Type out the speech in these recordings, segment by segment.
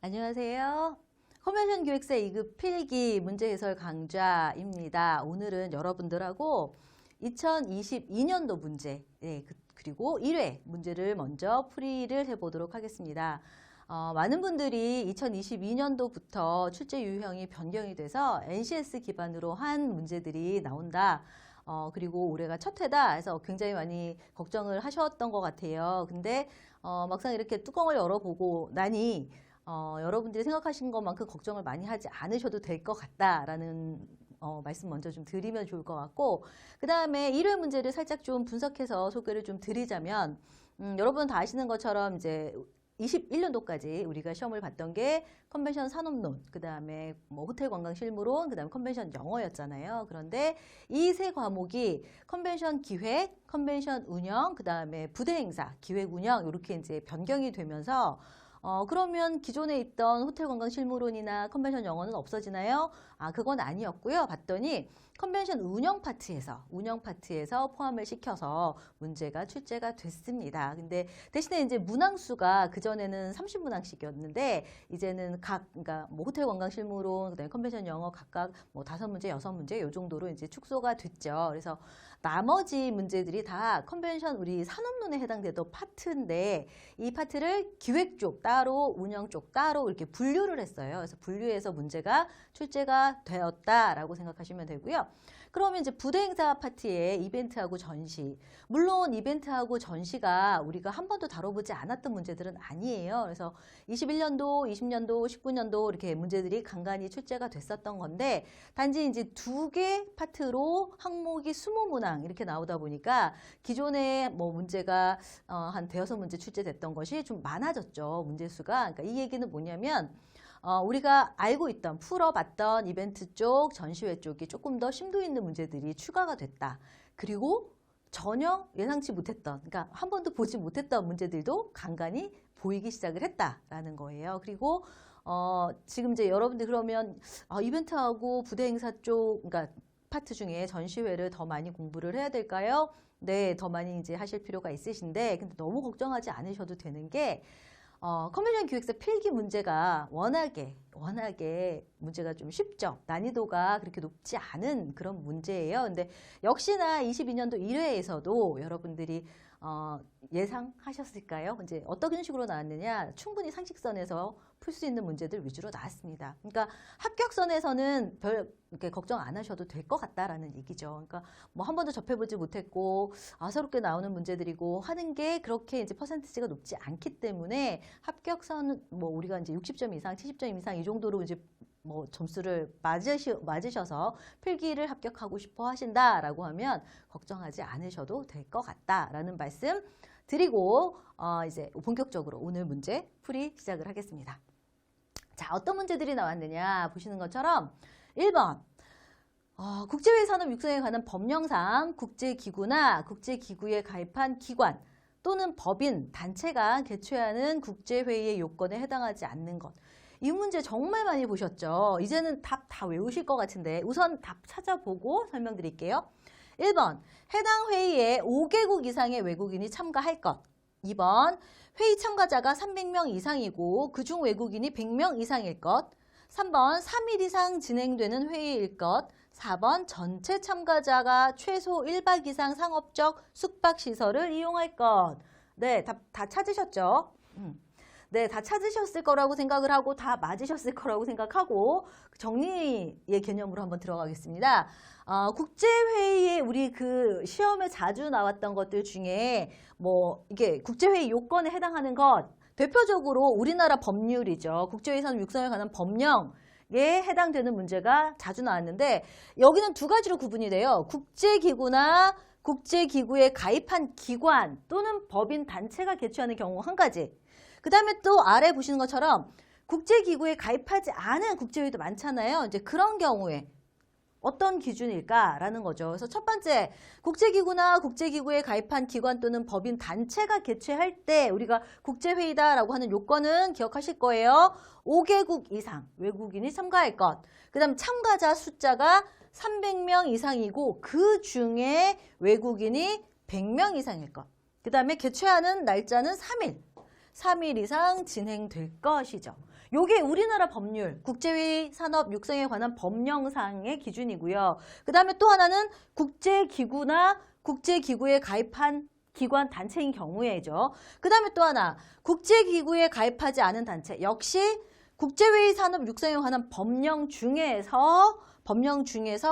안녕하세요. 컨벤션 기획사 2급 필기 문제 해설 강좌입니다. 오늘은 여러분들하고 2022년도 문제, 그리고 1회 문제를 먼저 풀이를 해보도록 하겠습니다. 많은 분들이 2022년도부터 출제 유형이 변경이 돼서 NCS 기반으로 한 문제들이 나온다. 그리고 올해가 첫 해다 해서 굉장히 많이 걱정을 하셨던 것 같아요. 근데 막상 이렇게 뚜껑을 열어보고 나니 여러분들이 생각하신 것만큼 걱정을 많이 하지 않으셔도 될 것 같다라는 말씀 먼저 좀 드리면 좋을 것 같고, 그 다음에 1회 문제를 살짝 좀 분석해서 소개를 좀 드리자면, 여러분 다 아시는 것처럼 이제 21년도까지 우리가 시험을 봤던 게 컨벤션 산업론, 그 다음에 뭐 호텔 관광 실무론, 그 다음에 컨벤션 영어였잖아요. 그런데 이 세 과목이 컨벤션 기획, 컨벤션 운영, 그 다음에 부대 행사, 기획 운영 이렇게 이제 변경이 되면서 그러면 기존에 있던 호텔 관광 실무론이나 컨벤션 영어는 없어지나요? 그건 아니었고요. 봤더니 컨벤션 운영 파트에서 포함을 시켜서 문제가 출제가 됐습니다. 근데 대신에 이제 문항수가 그전에는 30문항씩이었는데 이제는 그러니까 뭐 호텔 관광 실무론, 그다음에 컨벤션 영어 각각 뭐 5문제, 6문제 요 정도로 이제 축소가 됐죠. 그래서 나머지 문제들이 다 컨벤션 우리 산업론에 해당되던 파트인데 이 파트를 기획 쪽 따로 운영 쪽 따로 이렇게 분류를 했어요. 그래서 분류해서 문제가 출제가 되었다라고 생각하시면 되고요. 그러면 이제 부대 행사 파트의 이벤트하고 전시. 물론 이벤트하고 전시가 우리가 한 번도 다뤄보지 않았던 문제들은 아니에요. 그래서 21년도, 20년도, 19년도 이렇게 문제들이 간간히 출제가 됐었던 건데 단지 이제 2개 파트로 항목이 20문항 이렇게 나오다 보니까 기존에 뭐 문제가 한 대여섯 문제 출제됐던 것이 좀 많아졌죠. 문제 수가. 그러니까 이 얘기는 뭐냐면 우리가 알고 있던 풀어봤던 이벤트 쪽, 전시회 쪽이 조금 더 심도 있는 문제들이 추가가 됐다. 그리고 전혀 예상치 못했던, 그러니까 한 번도 보지 못했던 문제들도 간간히 보이기 시작을 했다라는 거예요. 그리고 지금 이제 여러분들 그러면 이벤트하고 부대 행사 쪽, 그러니까 파트 중에 전시회를 더 많이 공부를 해야 될까요? 네, 더 많이 이제 하실 필요가 있으신데, 근데 너무 걱정하지 않으셔도 되는 게 컨벤션 기획사 필기 문제가 워낙에 문제가 좀 쉽죠. 난이도가 그렇게 높지 않은 그런 문제예요. 근데 역시나 22년도 1회에서도 여러분들이 예상하셨을까요? 이제 어떤 식으로 나왔느냐? 충분히 상식선에서 풀 수 있는 문제들 위주로 나왔습니다. 그러니까 합격선에서는 별 이렇게 걱정 안 하셔도 될 것 같다라는 얘기죠. 그러니까 뭐 한 번도 접해보지 못했고 새롭게 나오는 문제들이고 하는 게 그렇게 이제 퍼센티지가 높지 않기 때문에 합격선 뭐 우리가 이제 60점 이상, 70점 이상 이 정도로 이제 뭐 점수를 맞으셔서 필기를 합격하고 싶어 하신다라고 하면 걱정하지 않으셔도 될 것 같다라는 말씀 드리고 이제 본격적으로 오늘 문제 풀이 시작을 하겠습니다. 자, 어떤 문제들이 나왔느냐 보시는 것처럼 1번 국제회의 산업 육성에 관한 법령상 국제기구나 국제기구에 가입한 기관 또는 법인, 단체가 개최하는 국제회의의 요건에 해당하지 않는 것. 이 문제 정말 많이 보셨죠? 이제는 답 다 외우실 것 같은데 우선 답 찾아보고 설명드릴게요. 1번, 해당 회의에 5개국 이상의 외국인이 참가할 것. 2번, 회의 참가자가 300명 이상이고 그중 외국인이 100명 이상일 것. 3번, 3일 이상 진행되는 회의일 것. 4번, 전체 참가자가 최소 1박 이상 상업적 숙박시설을 이용할 것. 네, 다 찾으셨죠? 네, 다 찾으셨을 거라고 생각을 하고 다 맞으셨을 거라고 생각하고 정리의 개념으로 한번 들어가겠습니다. 국제회의에 우리 그 시험에 자주 나왔던 것들 중에 뭐 이게 국제회의 요건에 해당하는 것 대표적으로 우리나라 법률이죠. 국제회의 산업 육성에 관한 법령에 해당되는 문제가 자주 나왔는데 여기는 두 가지로 구분이 돼요. 국제기구나 국제기구에 가입한 기관 또는 법인 단체가 개최하는 경우 한 가지. 그 다음에 또 아래 보시는 것처럼 국제기구에 가입하지 않은 국제회의도 많잖아요. 이제 그런 경우에 어떤 기준일까라는 거죠. 그래서 첫 번째, 국제기구나 국제기구에 가입한 기관 또는 법인 단체가 개최할 때 우리가 국제회의다라고 하는 요건은 기억하실 거예요. 5개국 이상 외국인이 참가할 것. 그 다음 참가자 숫자가 300명 이상이고 그 중에 외국인이 100명 이상일 것. 그 다음에 개최하는 날짜는 3일. 3일 이상 진행될 것이죠. 요게 우리나라 법률, 국제회의 산업 육성에 관한 법령상의 기준이고요. 그 다음에 또 하나는 국제기구나 국제기구에 가입한 기관 단체인 경우에죠. 그 다음에 또 하나, 국제기구에 가입하지 않은 단체, 역시 국제회의 산업 육성에 관한 법령 중에서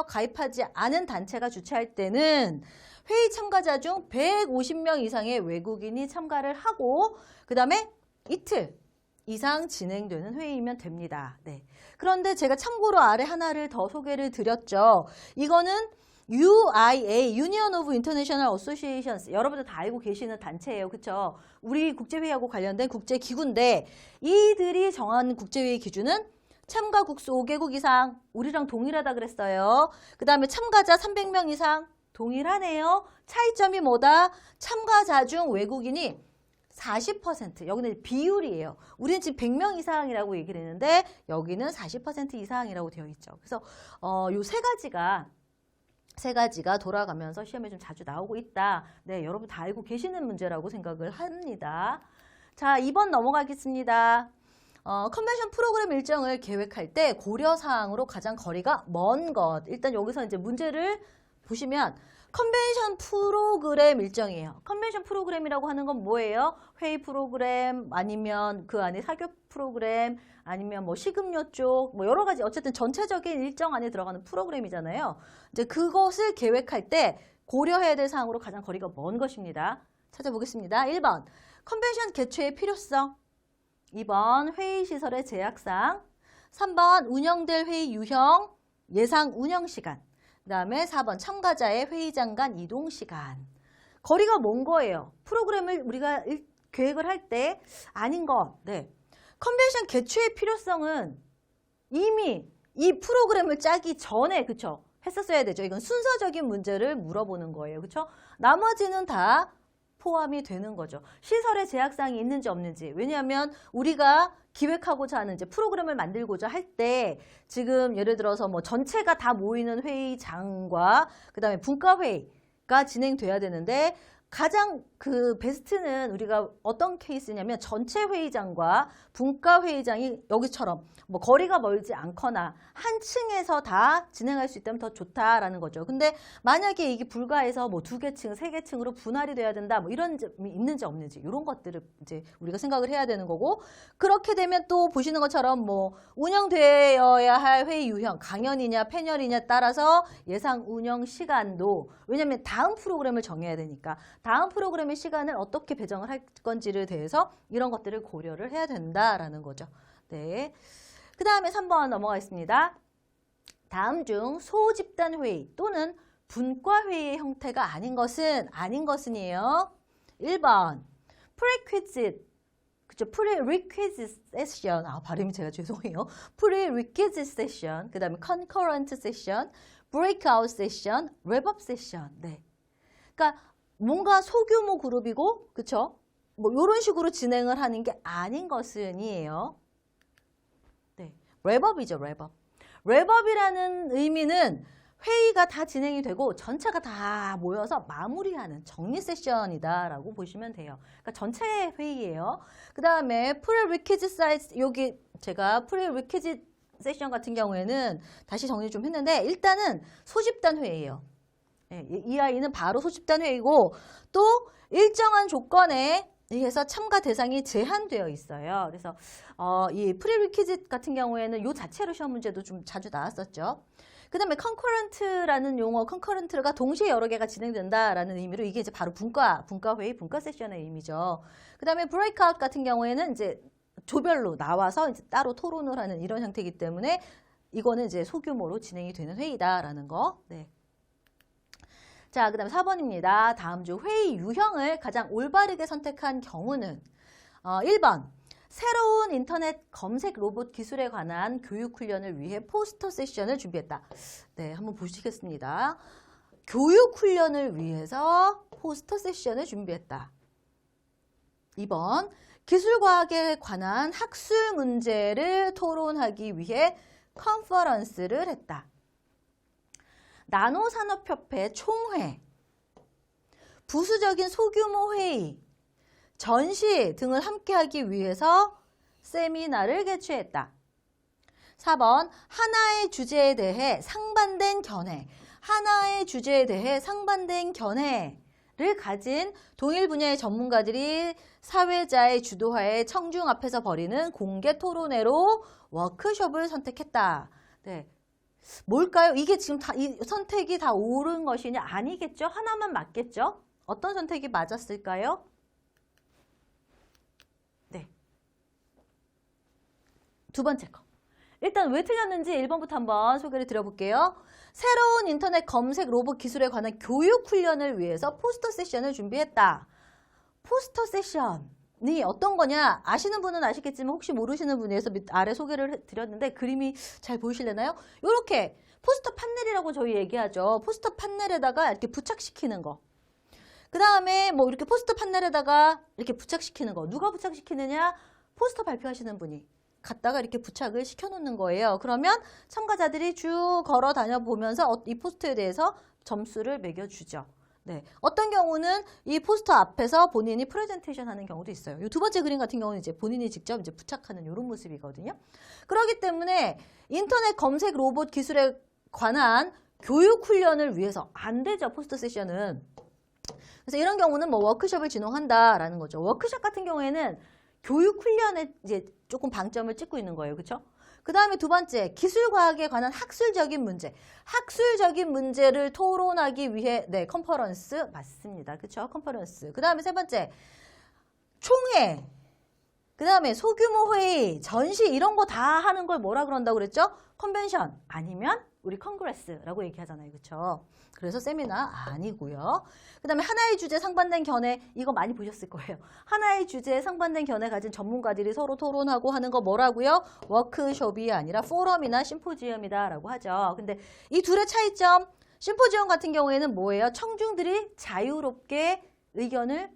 가입하지 않은 단체가 주최할 때는 회의 참가자 중 150명 이상의 외국인이 참가를 하고 그 다음에 이틀 이상 진행되는 회의이면 됩니다. 네. 그런데 제가 참고로 아래 하나를 더 소개를 드렸죠. 이거는 UIA, Union of International Associations, 여러분들 다 알고 계시는 단체예요. 그렇죠? 우리 국제회의하고 관련된 국제기구인데 이들이 정한 국제회의 기준은 참가국 수 5개국 이상, 우리랑 동일하다 그랬어요. 그 다음에 참가자 300명 이상, 동일하네요. 차이점이 뭐다? 참가자 중 외국인이 40%, 여기는 비율이에요. 우리는 지금 100명 이상이라고 얘기를 했는데 여기는 40% 이상이라고 되어 있죠. 그래서 요 세 가지가 돌아가면서 시험에 좀 자주 나오고 있다. 네, 여러분 다 알고 계시는 문제라고 생각을 합니다. 자, 2번 넘어가겠습니다. 컨벤션 프로그램 일정을 계획할 때 고려사항으로 가장 거리가 먼 것. 일단 여기서 이제 문제를 보시면 컨벤션 프로그램 일정이에요. 컨벤션 프로그램이라고 하는 건 뭐예요? 회의 프로그램 아니면 그 안에 사교 프로그램 아니면 뭐 식음료 쪽 뭐 여러 가지 어쨌든 전체적인 일정 안에 들어가는 프로그램이잖아요. 이제 그것을 계획할 때 고려해야 될 사항으로 가장 거리가 먼 것입니다. 찾아보겠습니다. 1번 컨벤션 개최의 필요성, 2번 회의 시설의 제약사항, 3번 운영될 회의 유형, 예상 운영 시간, 그 다음에 4번 참가자의 회의장 간 이동 시간. 거리가 먼 거예요. 프로그램을 우리가 계획을 할 때 아닌 것. 네. 컨벤션 개최의 필요성은 이미 이 프로그램을 짜기 전에 그쵸? 했었어야 되죠. 이건 순서적인 문제를 물어보는 거예요. 그쵸? 나머지는 다 포함이 되는 거죠. 시설의 제약사항이 있는지 없는지. 왜냐하면 우리가 기획하고자 하는 이제 프로그램을 만들고자 할 때 지금 예를 들어서 뭐 전체가 다 모이는 회의장과 그다음에 분과회의가 진행돼야 되는데 가장 그 베스트는 우리가 어떤 케이스냐면 전체 회의장과 분과 회의장이 여기처럼 뭐 거리가 멀지 않거나 한 층에서 다 진행할 수 있다면 더 좋다라는 거죠. 근데 만약에 이게 불가해서 뭐 2개 층, 3개 층으로 분할이 돼야 된다. 뭐 이런 점이 있는지 없는지 이런 것들을 이제 우리가 생각을 해야 되는 거고 그렇게 되면 또 보시는 것처럼 뭐 운영되어야 할 회의 유형, 강연이냐 패널이냐 따라서 예상 운영 시간도 왜냐면 다음 프로그램을 정해야 되니까 다음 프로그램의 시간을 어떻게 배정을 할 건지를 대해서 이런 것들을 고려를 해야 된다라는 거죠. 네. 그 다음에 3번 넘어가겠습니다. 다음 중 소집단 회의 또는 분과 회의의 형태가 아닌 것은이에요. 1번 prerequisite, 그쵸? prerequisite session. 발음이 제가 죄송해요. prerequisite session, 그 다음에 concurrent session, breakout session, wrap-up session. 네. 그러니까 뭔가 소규모 그룹이고, 그쵸? 뭐 이런 식으로 진행을 하는 게 아닌 것은이에요. 네, 랩업이죠, 랩업. 랩업이라는 의미는 회의가 다 진행이 되고 전체가 다 모여서 마무리하는 정리 세션이다라고 보시면 돼요. 그러니까 전체 회의예요. 그 다음에 prerequisite size, 여기 제가 prerequisite 세션 같은 경우에는 다시 정리 좀 했는데 일단은 소집단 회의예요. 네, 이 아이는 바로 소집단 회의고 또 일정한 조건에 의해서 참가 대상이 제한되어 있어요. 그래서 이 프리리퀴짓 같은 경우에는 이 자체로 시험 문제도 좀 자주 나왔었죠. 그 다음에 컨커런트라는 용어, 컨커런트가 동시에 여러 개가 진행된다라는 의미로 이게 이제 바로 분과회의, 분과 세션의 의미죠. 그 다음에 브레이크아웃 같은 경우에는 이제 조별로 나와서 이제 따로 토론을 하는 이런 형태이기 때문에 이거는 이제 소규모로 진행이 되는 회의다라는 거. 네. 자, 그 다음에 4번입니다. 다음 중 회의 유형을 가장 올바르게 선택한 경우는 1번 새로운 인터넷 검색 로봇 기술에 관한 교육 훈련을 위해 포스터 세션을 준비했다. 네, 한번 보시겠습니다. 교육 훈련을 위해서 포스터 세션을 준비했다. 2번 기술과학에 관한 학술 문제를 토론하기 위해 컨퍼런스를 했다. 나노산업협회 총회, 부수적인 소규모 회의, 전시 등을 함께하기 위해서 세미나를 개최했다. 4번 하나의 주제에 대해 상반된 견해. 하나의 주제에 대해 상반된 견해를 가진 동일 분야의 전문가들이 사회자의 주도하에 청중 앞에서 벌이는 공개 토론회로 워크숍을 선택했다. 네. 뭘까요? 이게 지금 이 선택이 다 옳은 것이냐? 아니겠죠? 하나만 맞겠죠? 어떤 선택이 맞았을까요? 네. 두 번째 거. 일단 왜 틀렸는지 1번부터 한번 소개를 드려볼게요. 새로운 인터넷 검색 로봇 기술에 관한 교육 훈련을 위해서 포스터 세션을 준비했다. 포스터 세션이 어떤 거냐? 아시는 분은 아시겠지만 혹시 모르시는 분을 위해서 아래 소개를 드렸는데 그림이 잘 보이실려나요? 이렇게 포스터 판넬이라고 저희 얘기하죠. 포스터 판넬에다가 이렇게 부착시키는 거. 그 다음에 뭐 이렇게 포스터 판넬에다가 이렇게 부착시키는 거. 누가 부착시키느냐? 포스터 발표하시는 분이 갖다가 이렇게 부착을 시켜놓는 거예요. 그러면 참가자들이 쭉 걸어 다녀 보면서 이 포스터에 대해서 점수를 매겨주죠. 네. 어떤 경우는 이 포스터 앞에서 본인이 프레젠테이션 하는 경우도 있어요. 이 두 번째 그림 같은 경우는 이제 본인이 직접 이제 부착하는 이런 모습이거든요. 그렇기 때문에 인터넷 검색 로봇 기술에 관한 교육 훈련을 위해서 안 되죠. 포스터 세션은. 그래서 이런 경우는 뭐 워크숍을 진행한다라는 거죠. 워크숍 같은 경우에는 교육 훈련에 이제 조금 방점을 찍고 있는 거예요. 그렇죠? 그 다음에 두 번째, 기술과학에 관한 학술적인 문제. 학술적인 문제를 토론하기 위해, 네, 컨퍼런스 맞습니다. 그렇죠? 컨퍼런스. 그 다음에 세 번째, 총회. 그 다음에 소규모 회의, 전시 이런 거 다 하는 걸 뭐라 그런다고 그랬죠? 컨벤션 아니면 우리 컨그레스라고 얘기하잖아요. 그렇죠? 그래서 세미나 아니고요. 그 다음에 하나의 주제 상반된 견해, 이거 많이 보셨을 거예요. 하나의 주제에 상반된 견해 가진 전문가들이 서로 토론하고 하는 거 뭐라고요? 워크숍이 아니라 포럼이나 심포지엄이다 라고 하죠. 근데 이 둘의 차이점, 심포지엄 같은 경우에는 뭐예요? 청중들이 자유롭게 의견을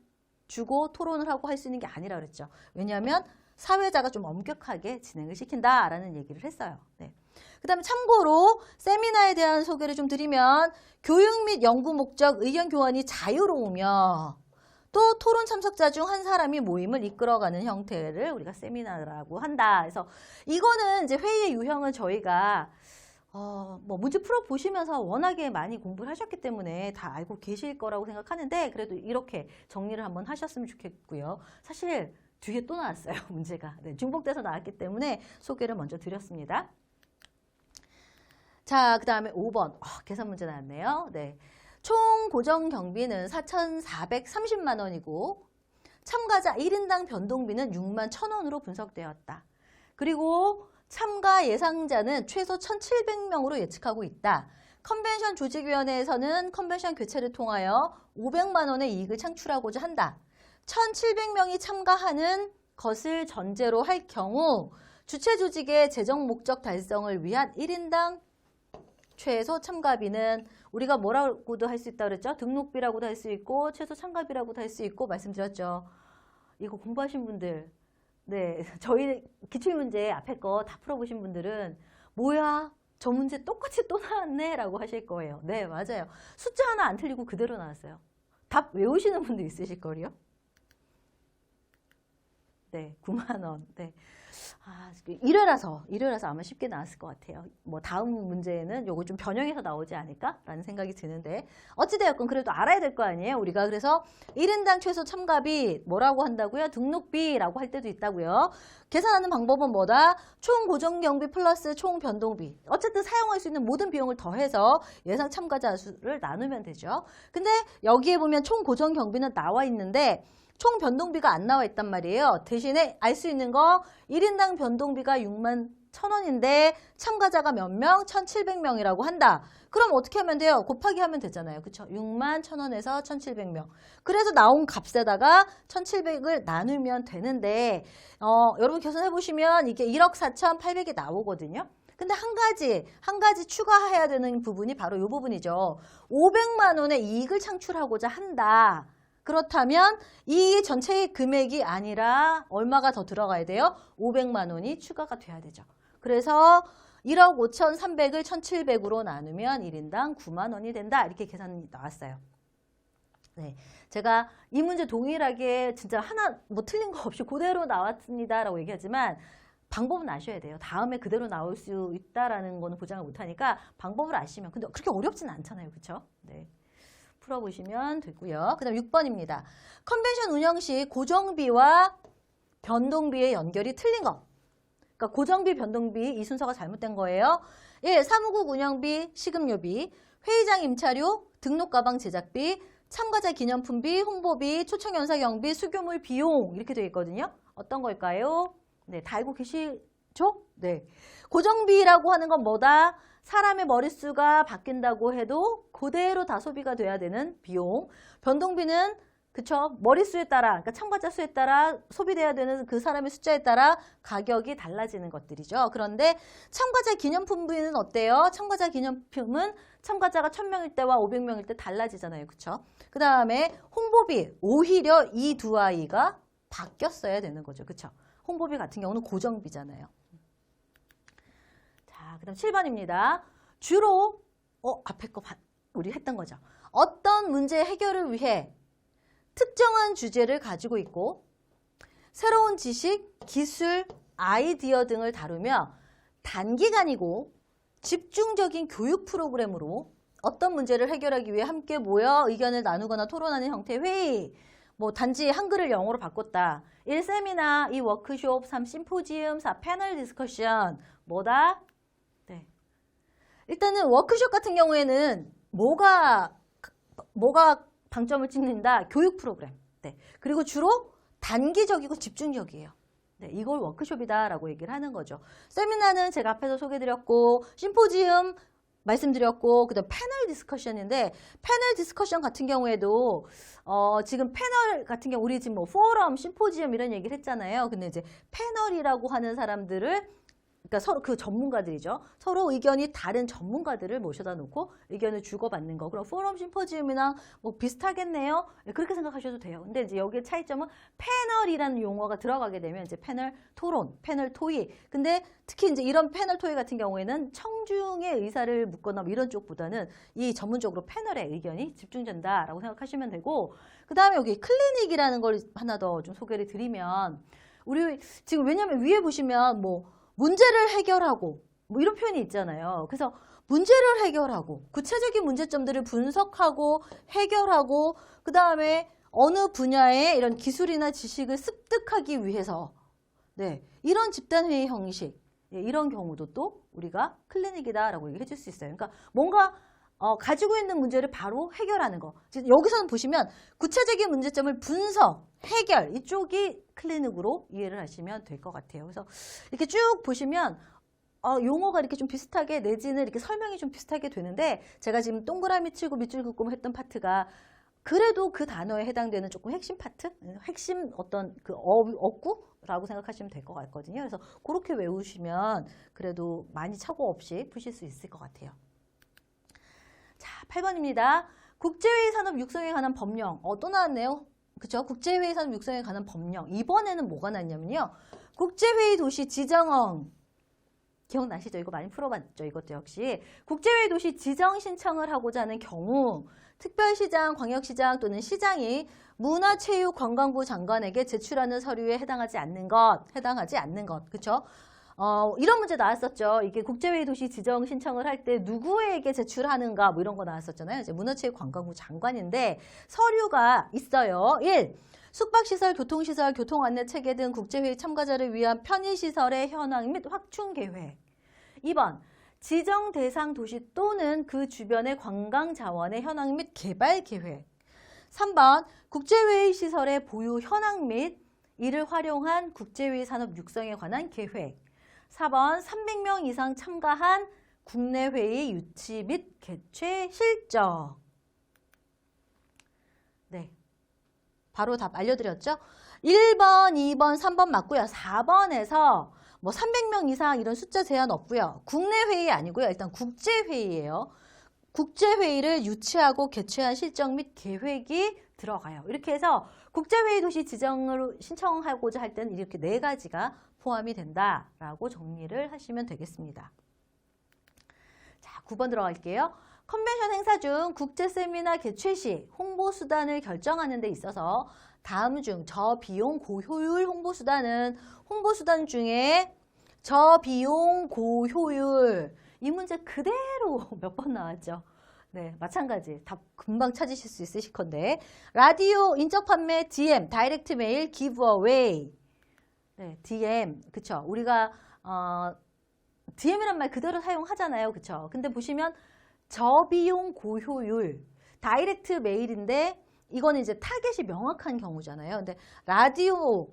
주고 토론을 하고 할 수 있는 게 아니라 그랬죠. 왜냐하면 사회자가 좀 엄격하게 진행을 시킨다라는 얘기를 했어요. 네. 그 다음에 참고로 세미나에 대한 소개를 좀 드리면 교육 및 연구 목적 의견 교환이 자유로우며 또 토론 참석자 중 한 사람이 모임을 이끌어가는 형태를 우리가 세미나라고 한다. 그래서 이거는 이제 회의의 유형은 저희가 뭐 문제 풀어보시면서 워낙에 많이 공부를 하셨기 때문에 다 알고 계실 거라고 생각하는데 그래도 이렇게 정리를 한번 하셨으면 좋겠고요. 사실 뒤에 또 나왔어요. 문제가. 네, 중복돼서 나왔기 때문에 소개를 먼저 드렸습니다. 자, 그 다음에 5번. 계산 문제 나왔네요. 네. 총 고정 경비는 4,430만 원이고 참가자 1인당 변동비는 6만 1,000원으로 분석되었다. 그리고 참가 예상자는 최소 1,700명으로 예측하고 있다. 컨벤션 조직위원회에서는 컨벤션 개최를 통하여 500만 원의 이익을 창출하고자 한다. 1,700명이 참가하는 것을 전제로 할 경우 주최 조직의 재정 목적 달성을 위한 1인당 최소 참가비는 우리가 뭐라고도 할 수 있다고 그랬죠? 등록비라고도 할 수 있고 최소 참가비라고도 할 수 있고 말씀드렸죠. 이거 공부하신 분들, 네, 저희 기출문제 앞에 거 다 풀어보신 분들은 뭐야? 저 문제 똑같이 또 나왔네? 라고 하실 거예요. 네, 맞아요. 숫자 하나 안 틀리고 그대로 나왔어요. 답 외우시는 분도 있으실 거예요. 네, 9만 원. 네. 일요라서 아마 쉽게 나왔을 것 같아요. 뭐 다음 문제에는 요거 좀 변형해서 나오지 않을까라는 생각이 드는데 어찌되었건 그래도 알아야 될 거 아니에요. 우리가 그래서 1인당 최소 참가비 뭐라고 한다고요? 등록비라고 할 때도 있다고요. 계산하는 방법은 뭐다? 총 고정 경비 플러스 총 변동비. 어쨌든 사용할 수 있는 모든 비용을 더해서 예상 참가자 수를 나누면 되죠. 근데 여기에 보면 총 고정 경비는 나와 있는데 총 변동비가 안 나와 있단 말이에요. 대신에 알 수 있는 거 1인당 변동비가 6만 1,000원인데 참가자가 몇 명? 1,700명이라고 한다. 그럼 어떻게 하면 돼요? 곱하기 하면 되잖아요. 그쵸? 6만 1,000원에서 1,700명. 그래서 나온 값에다가 1,700을 나누면 되는데 여러분 계산해 보시면 이게 1억 4,800이 나오거든요. 근데 한 가지 추가해야 되는 부분이 바로 이 부분이죠. 500만 원의 이익을 창출하고자 한다. 그렇다면 이 전체의 금액이 아니라 얼마가 더 들어가야 돼요? 500만 원이 추가가 돼야 되죠. 그래서 1억 5,300을 1,700으로 나누면 1인당 9만 원이 된다. 이렇게 계산이 나왔어요. 네, 제가 이 문제 동일하게 진짜 하나 뭐 틀린 거 없이 그대로 나왔습니다라고 얘기하지만 방법은 아셔야 돼요. 다음에 그대로 나올 수 있다라는 거는 보장을 못하니까 방법을 아시면 근데 그렇게 어렵진 않잖아요, 그렇죠? 네, 풀어보시면 되고요. 그다음 6번입니다. 컨벤션 운영 시 고정비와 변동비의 연결이 틀린 거. 그러니까 고정비, 변동비 이 순서가 잘못된 거예요. 1. 사무국 운영비, 식음료비, 회의장 임차료, 등록 가방 제작비, 참가자 기념품비, 홍보비, 초청 연사 경비, 수교물 비용 이렇게 되어 있거든요. 어떤 걸까요? 네, 다 알고 계시죠? 네. 고정비라고 하는 건 뭐다? 사람의 머릿수가 바뀐다고 해도 그대로 다 소비가 돼야 되는 비용. 변동비는 그쵸? 머릿수에 따라, 그러니까 참가자 수에 따라 소비돼야 되는 그 사람의 숫자에 따라 가격이 달라지는 것들이죠. 그런데 참가자 기념품비는 어때요? 참가자 기념품은 참가자가 1000명일 때와 500명일 때 달라지잖아요. 그쵸? 그 다음에 홍보비, 오히려 이 두 아이가 바뀌었어야 되는 거죠. 그쵸? 홍보비 같은 경우는 고정비잖아요. 자, 그 다음 7번입니다. 주로, 앞에 거 우리 했던 거죠. 어떤 문제 해결을 위해 특정한 주제를 가지고 있고 새로운 지식, 기술, 아이디어 등을 다루며 단기간이고 집중적인 교육 프로그램으로 어떤 문제를 해결하기 위해 함께 모여 의견을 나누거나 토론하는 형태의 회의. 뭐 단지 한글을 영어로 바꿨다. 1. 세미나, 2. 워크숍, 3. 심포지움, 4. 패널 디스커션. 뭐다? 네. 일단은 워크숍 같은 경우에는 뭐가 방점을 찍는다? 교육 프로그램. 네. 그리고 주로 단기적이고 집중적이에요. 네. 이걸 워크숍이다라고 얘기를 하는 거죠. 세미나는 제가 앞에서 소개드렸고, 심포지움 말씀드렸고, 그 다음 패널 디스커션인데, 패널 디스커션 같은 경우에도, 지금 패널 같은 경우, 우리 지금 뭐 포럼, 심포지움 이런 얘기를 했잖아요. 근데 이제 패널이라고 하는 사람들을 그러니까 서로 그 전문가들이죠. 서로 의견이 다른 전문가들을 모셔다 놓고 의견을 주고받는 거. 그럼 포럼 심포지움이나 뭐 비슷하겠네요. 그렇게 생각하셔도 돼요. 근데 이제 여기의 차이점은 패널이라는 용어가 들어가게 되면 이제 패널 토론, 패널 토의. 근데 특히 이제 이런 패널 토의 같은 경우에는 청중의 의사를 묻거나 뭐 이런 쪽보다는 이 전문적으로 패널의 의견이 집중된다라고 생각하시면 되고, 그 다음에 여기 클리닉이라는 걸 하나 더 좀 소개를 드리면, 우리 지금 왜냐면 위에 보시면 뭐 문제를 해결하고 뭐 이런 표현이 있잖아요. 그래서 문제를 해결하고 구체적인 문제점들을 분석하고 해결하고 그 다음에 어느 분야의 이런 기술이나 지식을 습득하기 위해서 네, 이런 집단회의 형식 이런 경우도 또 우리가 클리닉이다라고 얘기해 줄 수 있어요. 그러니까 뭔가 가지고 있는 문제를 바로 해결하는 거. 여기서는 보시면 구체적인 문제점을 분석, 해결 이쪽이 클리닉으로 이해를 하시면 될 것 같아요. 그래서 이렇게 쭉 보시면 용어가 이렇게 좀 비슷하게 내지는 이렇게 설명이 좀 비슷하게 되는데 제가 지금 동그라미 치고 밑줄 긋고 했던 파트가 그래도 그 단어에 해당되는 조금 핵심 파트, 핵심 어떤 그 어구라고 생각하시면 될 것 같거든요. 그래서 그렇게 외우시면 그래도 많이 착오 없이 푸실 수 있을 것 같아요. 자, 8번입니다. 국제회의 산업 육성에 관한 법령. 또 나왔네요. 그쵸? 국제회의 산업 육성에 관한 법령. 이번에는 뭐가 났냐면요. 국제회의 도시 지정령. 기억나시죠? 이거 많이 풀어봤죠? 이것도 역시. 국제회의 도시 지정 신청을 하고자 하는 경우 특별시장, 광역시장 또는 시장이 문화체육관광부 장관에게 제출하는 서류에 해당하지 않는 것. 그쵸? 이런 문제 나왔었죠. 이게 국제회의 도시 지정 신청을 할 때 누구에게 제출하는가 뭐 이런 거 나왔었잖아요. 이제 문화체육관광부 장관인데 서류가 있어요. 1. 숙박시설, 교통시설, 교통안내체계 등 국제회의 참가자를 위한 편의시설의 현황 및 확충 계획. 2번. 지정 대상 도시 또는 그 주변의 관광자원의 현황 및 개발 계획. 3번. 국제회의 시설의 보유 현황 및 이를 활용한 국제회의 산업 육성에 관한 계획. 4번 300명 이상 참가한 국내 회의 유치 및 개최 실적. 네, 바로 답 알려드렸죠? 1번, 2번, 3번 맞고요. 4번에서 뭐 300명 이상 이런 숫자 제한 없고요. 국내 회의 아니고요. 일단 국제회의예요. 국제회의를 유치하고 개최한 실적 및 계획이 들어가요. 이렇게 해서 국제회의 도시 지정으로 신청하고자 할 때는 이렇게 4가지가 포함이 된다라고 정리를 하시면 되겠습니다. 자, 9번 들어갈게요. 컨벤션 행사 중 국제 세미나 개최 시 홍보 수단을 결정하는 데 있어서 다음 중 저비용 고효율 홍보 수단은 홍보 수단 중에 저비용 고효율 이 문제 그대로 몇 번 나왔죠. 네, 마찬가지. 답 금방 찾으실 수 있으실 건데 라디오, 인적 판매, DM, 다이렉트 메일, 기브어웨이. 네, DM. 그쵸. 우리가 DM이란 말 그대로 사용하잖아요. 그쵸. 근데 보시면 저비용 고효율 다이렉트 메일인데 이거는 이제 타겟이 명확한 경우잖아요. 근데 라디오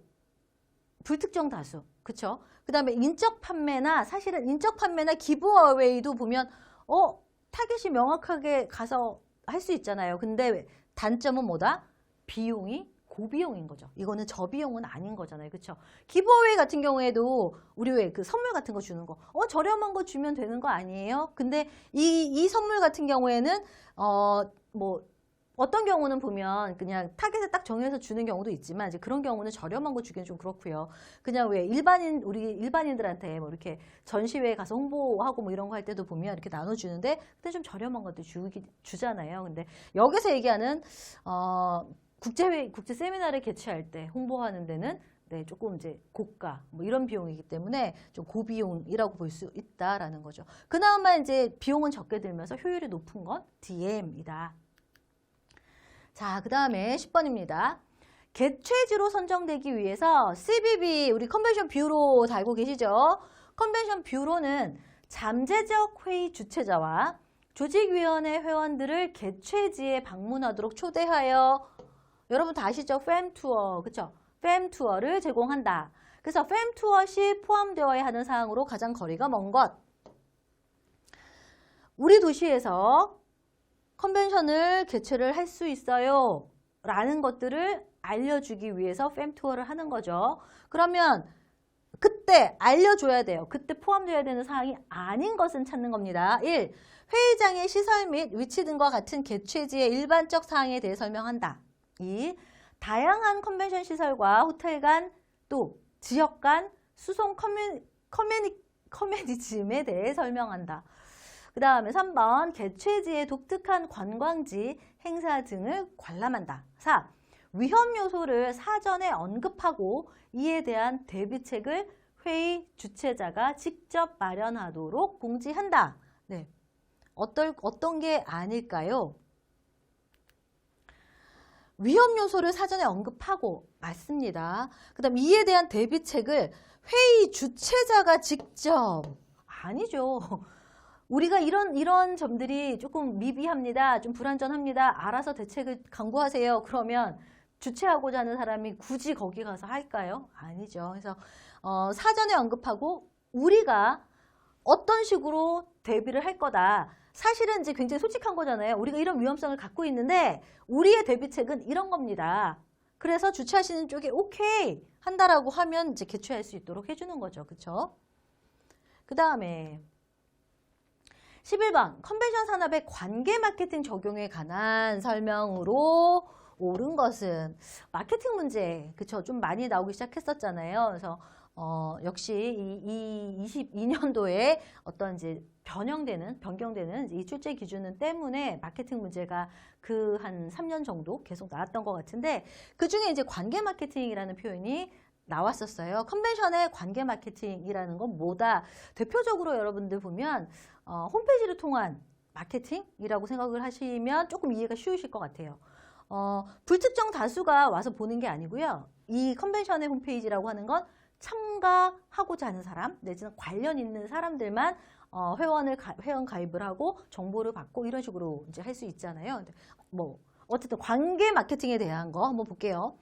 불특정 다수. 그쵸? 그 다음에 인적 판매나 사실은 인적 판매나 기브어웨이도 보면 타겟이 명확하게 가서 할 수 있잖아요. 근데 단점은 뭐다? 비용이 고비용인 거죠. 이거는 저비용은 아닌 거잖아요. 그쵸? 기브어웨이 같은 경우에도 우리 왜 그 선물 같은 거 주는 거 저렴한 거 주면 되는 거 아니에요? 근데 이 선물 같은 경우에는 뭐 어떤 경우는 보면 그냥 타겟을 딱 정해서 주는 경우도 있지만 이제 그런 경우는 저렴한 거 주기는 좀 그렇고요. 그냥 왜 우리 일반인들한테 뭐 이렇게 전시회에 가서 홍보하고 뭐 이런 거 할 때도 보면 이렇게 나눠주는데 그때 좀 저렴한 것도 주잖아요. 근데 여기서 얘기하는 국제 세미나를 개최할 때 홍보하는 데는 네, 조금 이제 고가 뭐 이런 비용이기 때문에 좀 고비용이라고 볼 수 있다라는 거죠. 그나마 이제 비용은 적게 들면서 효율이 높은 건 DM이다. 자, 그 다음에 10번입니다. 개최지로 선정되기 위해서 CBB, 우리 컨벤션 뷰로 다 알고 계시죠? 컨벤션 뷰로는 잠재적 회의 주최자와 조직위원회 회원들을 개최지에 방문하도록 초대하여 여러분 다 아시죠? 팸투어, 그쵸? 팸투어를 제공한다. 그래서 팸투어 시 포함되어야 하는 사항으로 가장 거리가 먼 것. 우리 도시에서 컨벤션을 개최를 할 수 있어요 라는 것들을 알려주기 위해서 팸투어를 하는 거죠. 그러면 그때 알려줘야 돼요. 그때 포함되어야 되는 사항이 아닌 것은 찾는 겁니다. 1. 회의장의 시설 및 위치 등과 같은 개최지의 일반적 사항에 대해 설명한다. 2. 다양한 컨벤션 시설과 호텔 간 또 지역 간 수송 커뮤니즘에 대해 설명한다. 그 다음에 3번 개최지의 독특한 관광지, 행사 등을 관람한다. 4. 위험 요소를 사전에 언급하고 이에 대한 대비책을 회의 주최자가 직접 마련하도록 공지한다. 네. 어떤 게 아닐까요? 위험 요소를 사전에 언급하고 맞습니다. 그 다음 이에 대한 대비책을 회의 주최자가 직접 아니죠. 우리가 이런 점들이 조금 미비합니다. 좀 불완전합니다. 알아서 대책을 강구하세요. 그러면 주최하고자 하는 사람이 굳이 거기 가서 할까요? 아니죠. 그래서 사전에 언급하고 우리가 어떤 식으로 대비를 할 거다. 사실은 이제 굉장히 솔직한 거잖아요. 우리가 이런 위험성을 갖고 있는데 우리의 대비책은 이런 겁니다. 그래서 주최하시는 쪽에 오케이 한다라고 하면 이제 개최할 수 있도록 해주는 거죠. 그쵸? 그 다음에 11번 컨벤션 산업의 관계 마케팅 적용에 관한 설명으로 옳은 것은 마케팅 문제 그쵸 좀 많이 나오기 시작했었잖아요. 그래서 역시 이 22년도에 어떤 이제 변경되는 이 출제 기준 때문에 마케팅 문제가 그 한 3년 정도 계속 나왔던 것 같은데 그 중에 이제 관계 마케팅이라는 표현이 나왔었어요. 컨벤션의 관계 마케팅이라는 건 뭐다? 대표적으로 여러분들 보면 홈페이지를 통한 마케팅이라고 생각을 하시면 조금 이해가 쉬우실 것 같아요. 불특정 다수가 와서 보는 게 아니고요. 이 컨벤션의 홈페이지라고 하는 건 참가하고자 하는 사람 내지는 관련 있는 사람들만 회원 가입을 하고 정보를 받고 이런 식으로 이제 할 수 있잖아요. 근데 뭐 어쨌든 관계 마케팅에 대한 거 한번 볼게요.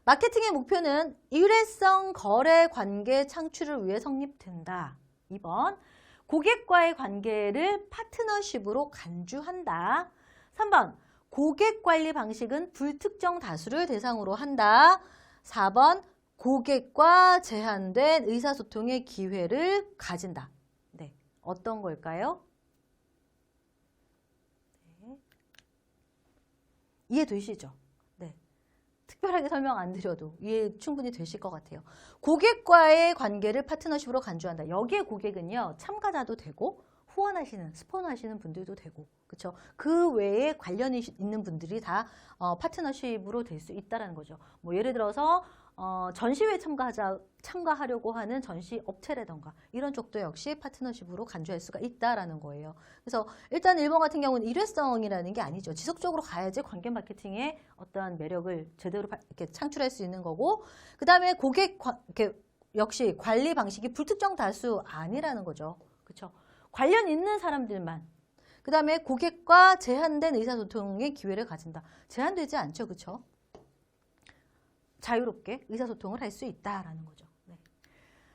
마케팅의 목표는 일회성 거래 관계 창출을 위해 성립된다. 2번 고객과의 관계를 파트너십으로 간주한다. 3번 고객 관리 방식은 불특정 다수를 대상으로 한다. 4번 고객과 제한된 의사소통의 기회를 가진다. 네, 어떤 걸까요? 네. 이해되시죠? 네. 특별하게 설명 안 드려도 이해 충분히 되실 것 같아요. 고객과의 관계를 파트너십으로 간주한다. 여기에 고객은요, 참가자도 되고 후원하시는, 스폰하시는 분들도 되고, 그렇죠? 그 외에 관련이 있는 분들이 다 파트너십으로 될 수 있다라는 거죠. 뭐 예를 들어서 전시회에 참가하려고 하는 전시 업체라던가 이런 쪽도 역시 파트너십으로 간주할 수가 있다라는 거예요. 그래서 일단 1번 같은 경우는 일회성이라는 게 아니죠. 지속적으로 가야지 관계 마케팅의 어떠한 매력을 제대로 이렇게 창출할 수 있는 거고, 그 다음에 이렇게 역시 관리 방식이 불특정 다수 아니라는 거죠. 그렇죠? 관련 있는 사람들만. 그 다음에 고객과 제한된 의사소통의 기회를 가진다. 제한되지 않죠. 그렇죠? 자유롭게 의사소통을 할 수 있다라는 거죠. 네.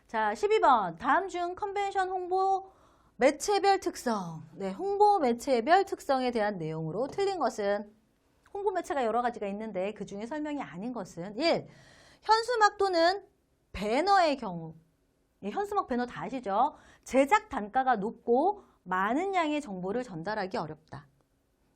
자, 12번. 다음 중 컨벤션 홍보 매체별 특성. 네, 홍보 매체별 특성에 대한 내용으로 틀린 것은, 홍보 매체가 여러 가지가 있는데 그 중에 설명이 아닌 것은 1. 현수막 또는 배너의 경우. 현수막 배너 다 아시죠? 제작 단가가 높고 많은 양의 정보를 전달하기 어렵다.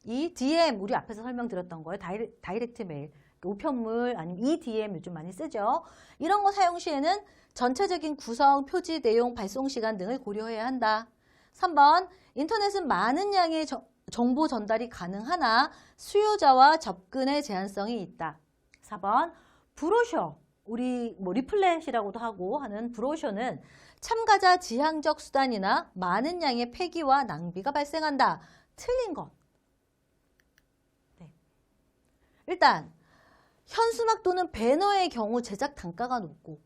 이 DM, 우리 앞에서 설명드렸던 거예요. 다이렉트 메일, 우편물 아니면 EDM 요즘 많이 쓰죠. 이런 거 사용 시에는 전체적인 구성, 표지, 내용, 발송 시간 등을 고려해야 한다. 3번, 인터넷은 많은 양의 정보 전달이 가능하나 수요자와 접근의 제한성이 있다. 4번, 브로셔, 우리 뭐 리플렛이라고도 하고 하는 브로셔는 참가자 지향적 수단이나 많은 양의 폐기와 낭비가 발생한다. 틀린 것. 네. 일단 현수막 또는 배너의 경우 제작 단가가 높고,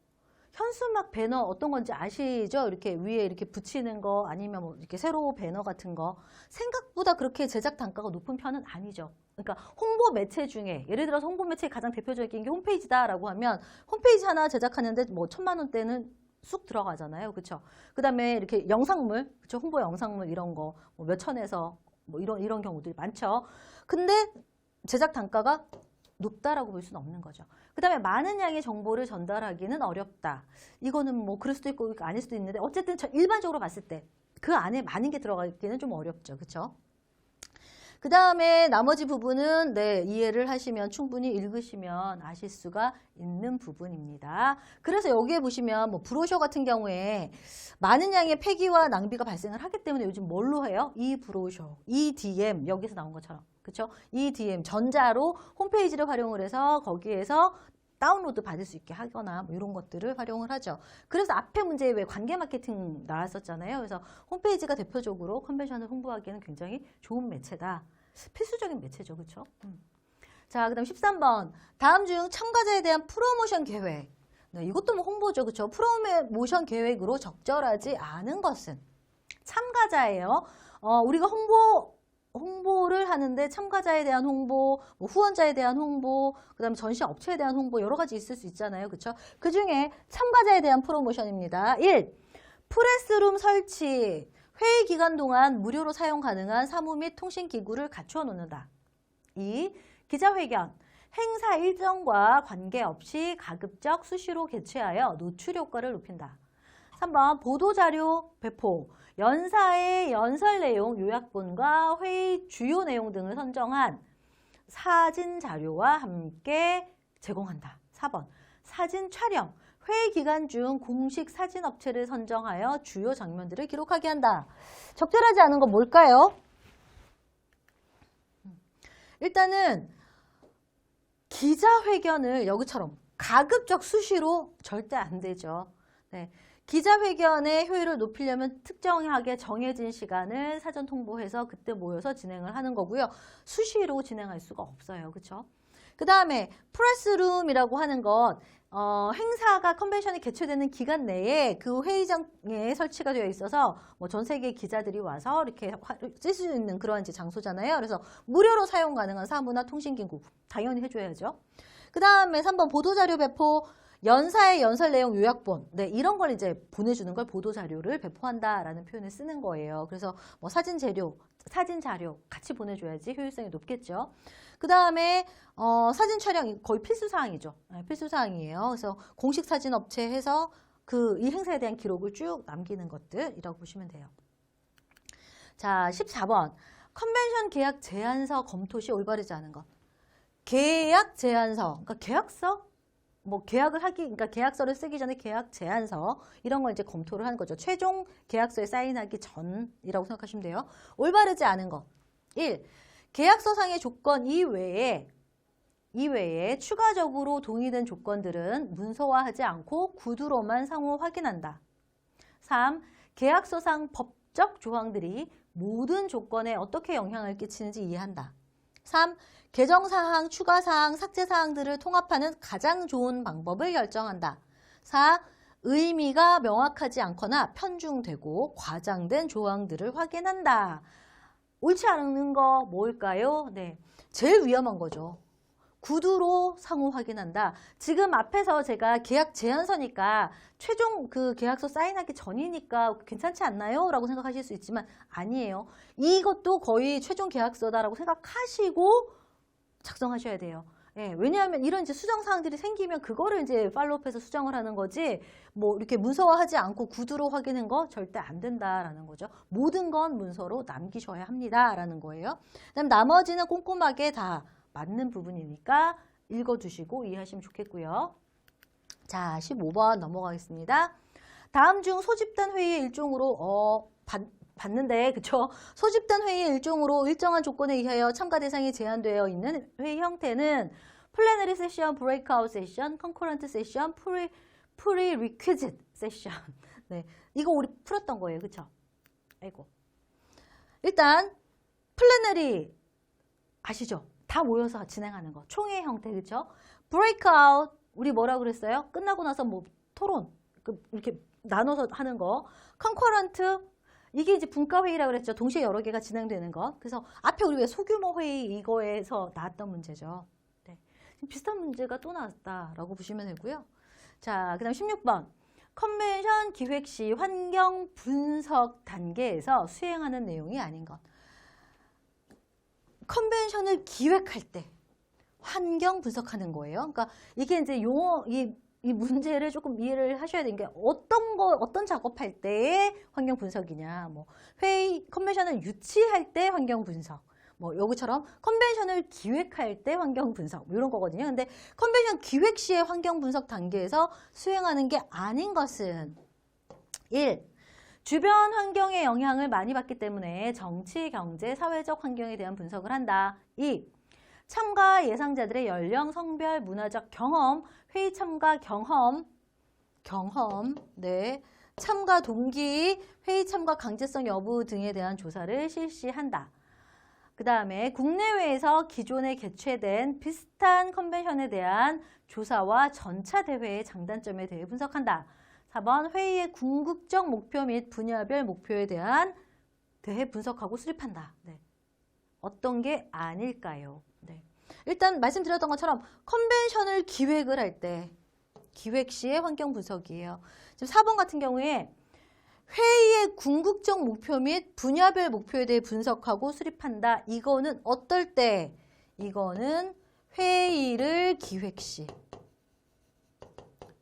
현수막 배너 어떤 건지 아시죠? 이렇게 위에 이렇게 붙이는 거 아니면 뭐 이렇게 세로 배너 같은 거 생각보다 그렇게 제작 단가가 높은 편은 아니죠. 그러니까 홍보 매체 중에 예를 들어서 홍보 매체의 가장 대표적인 게 홈페이지다라고 하면 홈페이지 하나 제작하는데 뭐 1,000만 원대는 쑥 들어가잖아요. 그렇죠? 그다음에 이렇게 영상물, 그렇죠? 홍보 영상물 이런 거 뭐 몇천에서 뭐 이런 경우들이 많죠. 근데 제작 단가가 높다라고 볼 수는 없는 거죠. 그 다음에 많은 양의 정보를 전달하기는 어렵다. 이거는 뭐 그럴 수도 있고 아닐 수도 있는데 어쨌든 일반적으로 봤을 때 그 안에 많은 게 들어가기는 좀 어렵죠. 그렇죠? 그 다음에 나머지 부분은 네, 이해를 하시면 충분히 읽으시면 아실 수가 있는 부분입니다. 그래서 여기에 보시면 뭐 브로셔 같은 경우에 많은 양의 폐기와 낭비가 발생을 하기 때문에 요즘 뭘로 해요? 이 브로셔, EDM 여기서 나온 것처럼. 그렇죠? EDM 전자로 홈페이지를 활용을 해서 거기에서 다운로드 받을 수 있게 하거나 뭐 이런 것들을 활용을 하죠. 그래서 앞에 문제에 왜 관계 마케팅 나왔었잖아요. 그래서 홈페이지가 대표적으로 컨벤션을 홍보하기에는 굉장히 좋은 매체다. 필수적인 매체죠. 그렇죠? 자, 그 다음 13번. 다음 중 참가자에 대한 프로모션 계획. 네, 이것도 뭐 홍보죠. 그렇죠? 프로모션 계획으로 적절하지 않은 것은 참가자예요. 우리가 홍보를 하는데 참가자에 대한 홍보, 뭐 후원자에 대한 홍보, 그 다음에 전시 업체에 대한 홍보 여러 가지 있을 수 있잖아요. 그렇죠? 그 중에 참가자에 대한 프로모션입니다. 1. 프레스룸 설치. 회의 기간 동안 무료로 사용 가능한 사무 및 통신기구를 갖추어 놓는다. 2. 기자회견. 행사 일정과 관계없이 가급적 수시로 개최하여 노출 효과를 높인다. 3번 보도자료 배포. 연사의 연설 내용 요약본과 회의 주요 내용 등을 선정한 사진 자료와 함께 제공한다. 4번 사진 촬영. 회의 기간 중 공식 사진 업체를 선정하여 주요 장면들을 기록하게 한다. 적절하지 않은 건 뭘까요? 일단은 기자회견을 여기처럼 가급적 수시로 절대 안 되죠. 네. 기자회견의 효율을 높이려면 특정하게 정해진 시간을 사전 통보해서 그때 모여서 진행을 하는 거고요. 수시로 진행할 수가 없어요. 그렇죠? 그 다음에 프레스룸이라고 하는 것, 행사가 컨벤션이 개최되는 기간 내에 그 회의장에 설치가 되어 있어서 뭐 전 세계 기자들이 와서 이렇게 쓸 수 있는 그런 이제 장소잖아요. 그래서 무료로 사용 가능한 사무나 통신기구 당연히 해줘야죠. 그 다음에 3번 보도자료 배포. 연사의 연설 내용 요약본. 네, 이런 걸 이제 보내주는 걸 보도자료를 배포한다라는 표현을 쓰는 거예요. 그래서 뭐 사진 자료 같이 보내줘야지 효율성이 높겠죠. 그 다음에 사진 촬영 거의 필수사항이죠. 네, 필수사항이에요. 그래서 공식 사진 업체 해서 이 행사에 대한 기록을 쭉 남기는 것들이라고 보시면 돼요. 자, 14번. 컨벤션 계약 제안서 검토 시 올바르지 않은 것. 계약 제안서, 그러니까 계약서? 뭐 계약을 하기, 그러니까 계약서를 쓰기 전에 계약 제안서 이런 걸 이제 검토를 하는 거죠. 최종 계약서에 사인하기 전이라고 생각하시면 돼요. 올바르지 않은 것. 1. 계약서상의 조건 이외에 추가적으로 동의된 조건들은 문서화하지 않고 구두로만 상호 확인한다. 3. 계약서상 법적 조항들이 모든 조건에 어떻게 영향을 끼치는지 이해한다. 3. 개정사항, 추가사항, 삭제사항들을 통합하는 가장 좋은 방법을 결정한다. 4. 의미가 명확하지 않거나 편중되고 과장된 조항들을 확인한다. 옳지 않은 거 뭘까요? 네, 제일 위험한 거죠. 구두로 상호 확인한다. 지금 앞에서 제가 계약 제안서니까 최종 그 계약서 사인하기 전이니까 괜찮지 않나요? 라고 생각하실 수 있지만 아니에요. 이것도 거의 최종 계약서다라고 생각하시고 작성하셔야 돼요. 예, 왜냐하면 이런 이제 수정 사항들이 생기면 그거를 이제 팔로우업해서 수정을 하는 거지 뭐 이렇게 문서화하지 않고 구두로 확인한 거 절대 안 된다라는 거죠. 모든 건 문서로 남기셔야 합니다라는 거예요. 그다음 나머지는 꼼꼼하게 다 맞는 부분이니까 읽어두시고 이해하시면 좋겠고요. 자, 15번 넘어가겠습니다. 다음 중 소집단 회의의 일종으로 봤는데 그쵸? 소집단 회의의 일종으로 일정한 조건에 의하여 참가 대상이 제한되어 있는 회의 형태는 플래너리 세션, 브레이크아웃 세션, 컨커런트 세션, 프리리퀴짓 세션. 네, 이거 우리 풀었던 거예요. 그쵸? 아이고. 일단 플래너리 아시죠? 다 모여서 진행하는 거. 총회 형태, 그쵸? 브레이크아웃, 우리 뭐라고 그랬어요? 끝나고 나서 뭐 토론, 이렇게 나눠서 하는 거. 컨커런트, 이게 이제 분과회의라고 그랬죠. 동시에 여러 개가 진행되는 거. 그래서 앞에 우리 왜 소규모 회의 이거에서 나왔던 문제죠. 네. 비슷한 문제가 또 나왔다라고 보시면 되고요. 자, 그 다음 16번. 컨벤션 기획 시 환경 분석 단계에서 수행하는 내용이 아닌 것. 컨벤션을 기획할 때 환경 분석하는 거예요. 그러니까 이게 이제 용어, 이 문제를 조금 이해를 하셔야 되는 게 어떤 작업할 때의 환경 분석이냐. 뭐 회의, 컨벤션을 유치할 때 환경 분석. 뭐 여기처럼 컨벤션을 기획할 때 환경 분석. 뭐 이런 거거든요. 근데 컨벤션 기획 시의 환경 분석 단계에서 수행하는 게 아닌 것은 1. 주변 환경의 영향을 많이 받기 때문에 정치, 경제, 사회적 환경에 대한 분석을 한다. 2. 참가 예상자들의 연령, 성별, 문화적 경험, 회의 참가 경험, 네, 참가 동기, 회의 참가 강제성 여부 등에 대한 조사를 실시한다. 그 다음에 국내외에서 기존에 개최된 비슷한 컨벤션에 대한 조사와 전차 대회의 장단점에 대해 분석한다. 4번 회의의 궁극적 목표 및 분야별 목표에 대해 분석하고 수립한다. 네. 어떤 게 아닐까요? 네. 일단 말씀드렸던 것처럼 컨벤션을 기획을 할 때 기획 시의 환경 분석이에요. 지금 4번 같은 경우에 회의의 궁극적 목표 및 분야별 목표에 대해 분석하고 수립한다. 이거는 어떨 때? 이거는 회의를 기획 시.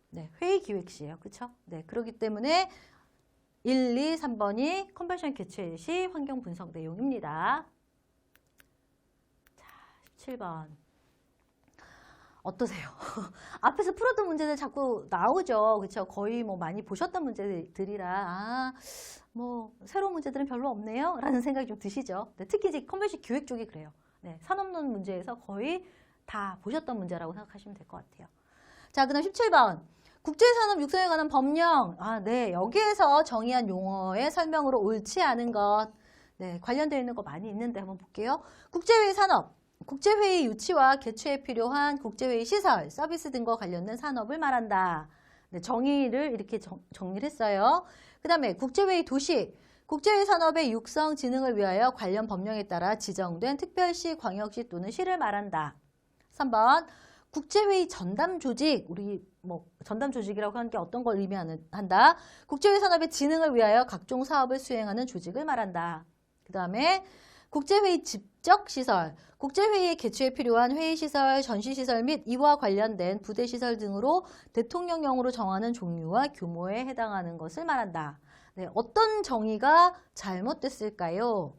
네, 회의 기획 시예요. 그렇죠? 네, 그렇기 때문에 1, 2, 3번이 컨벤션 개최 시 환경 분석 내용입니다. 자, 17번. 어떠세요? 앞에서 풀었던 문제들 자꾸 나오죠. 그렇죠? 거의 뭐 많이 보셨던 문제들이라 뭐 새로운 문제들은 별로 없네요. 라는 생각이 좀 드시죠. 네, 특히 이제 컨벤션 기획 쪽이 그래요. 네, 산업론 문제에서 거의 다 보셨던 문제라고 생각하시면 될 것 같아요. 자, 그 다음 17번. 국제산업 육성에 관한 법령. 네, 여기에서 정의한 용어의 설명으로 옳지 않은 것. 네, 관련되어 있는 거 많이 있는데 한번 볼게요. 국제회의 산업. 국제회의 유치와 개최에 필요한 국제회의 시설, 서비스 등과 관련된 산업을 말한다. 네, 정의를 이렇게 정리를 했어요. 그 다음에 국제회의 도시. 국제회의 산업의 육성, 진흥을 위하여 관련 법령에 따라 지정된 특별시, 광역시 또는 시를 말한다. 3번. 국제회의 전담 조직, 우리 뭐 전담 조직이라고 하는 게 어떤 걸 의미한다. 국제회의 산업의 진흥을 위하여 각종 사업을 수행하는 조직을 말한다. 그 다음에 국제회의 집적 시설, 국제회의의 개최에 필요한 회의시설, 전시시설 및 이와 관련된 부대시설 등으로 대통령령으로 정하는 종류와 규모에 해당하는 것을 말한다. 네, 어떤 정의가 잘못됐을까요?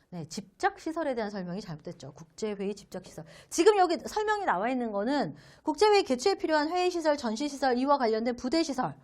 네, 집적시설에 대한 설명이 잘못됐죠. 국제회의 집적시설. 지금 여기 설명이 나와 있는 거는 국제회의 개최에 필요한 회의시설, 전시시설, 이와 관련된 부대시설로서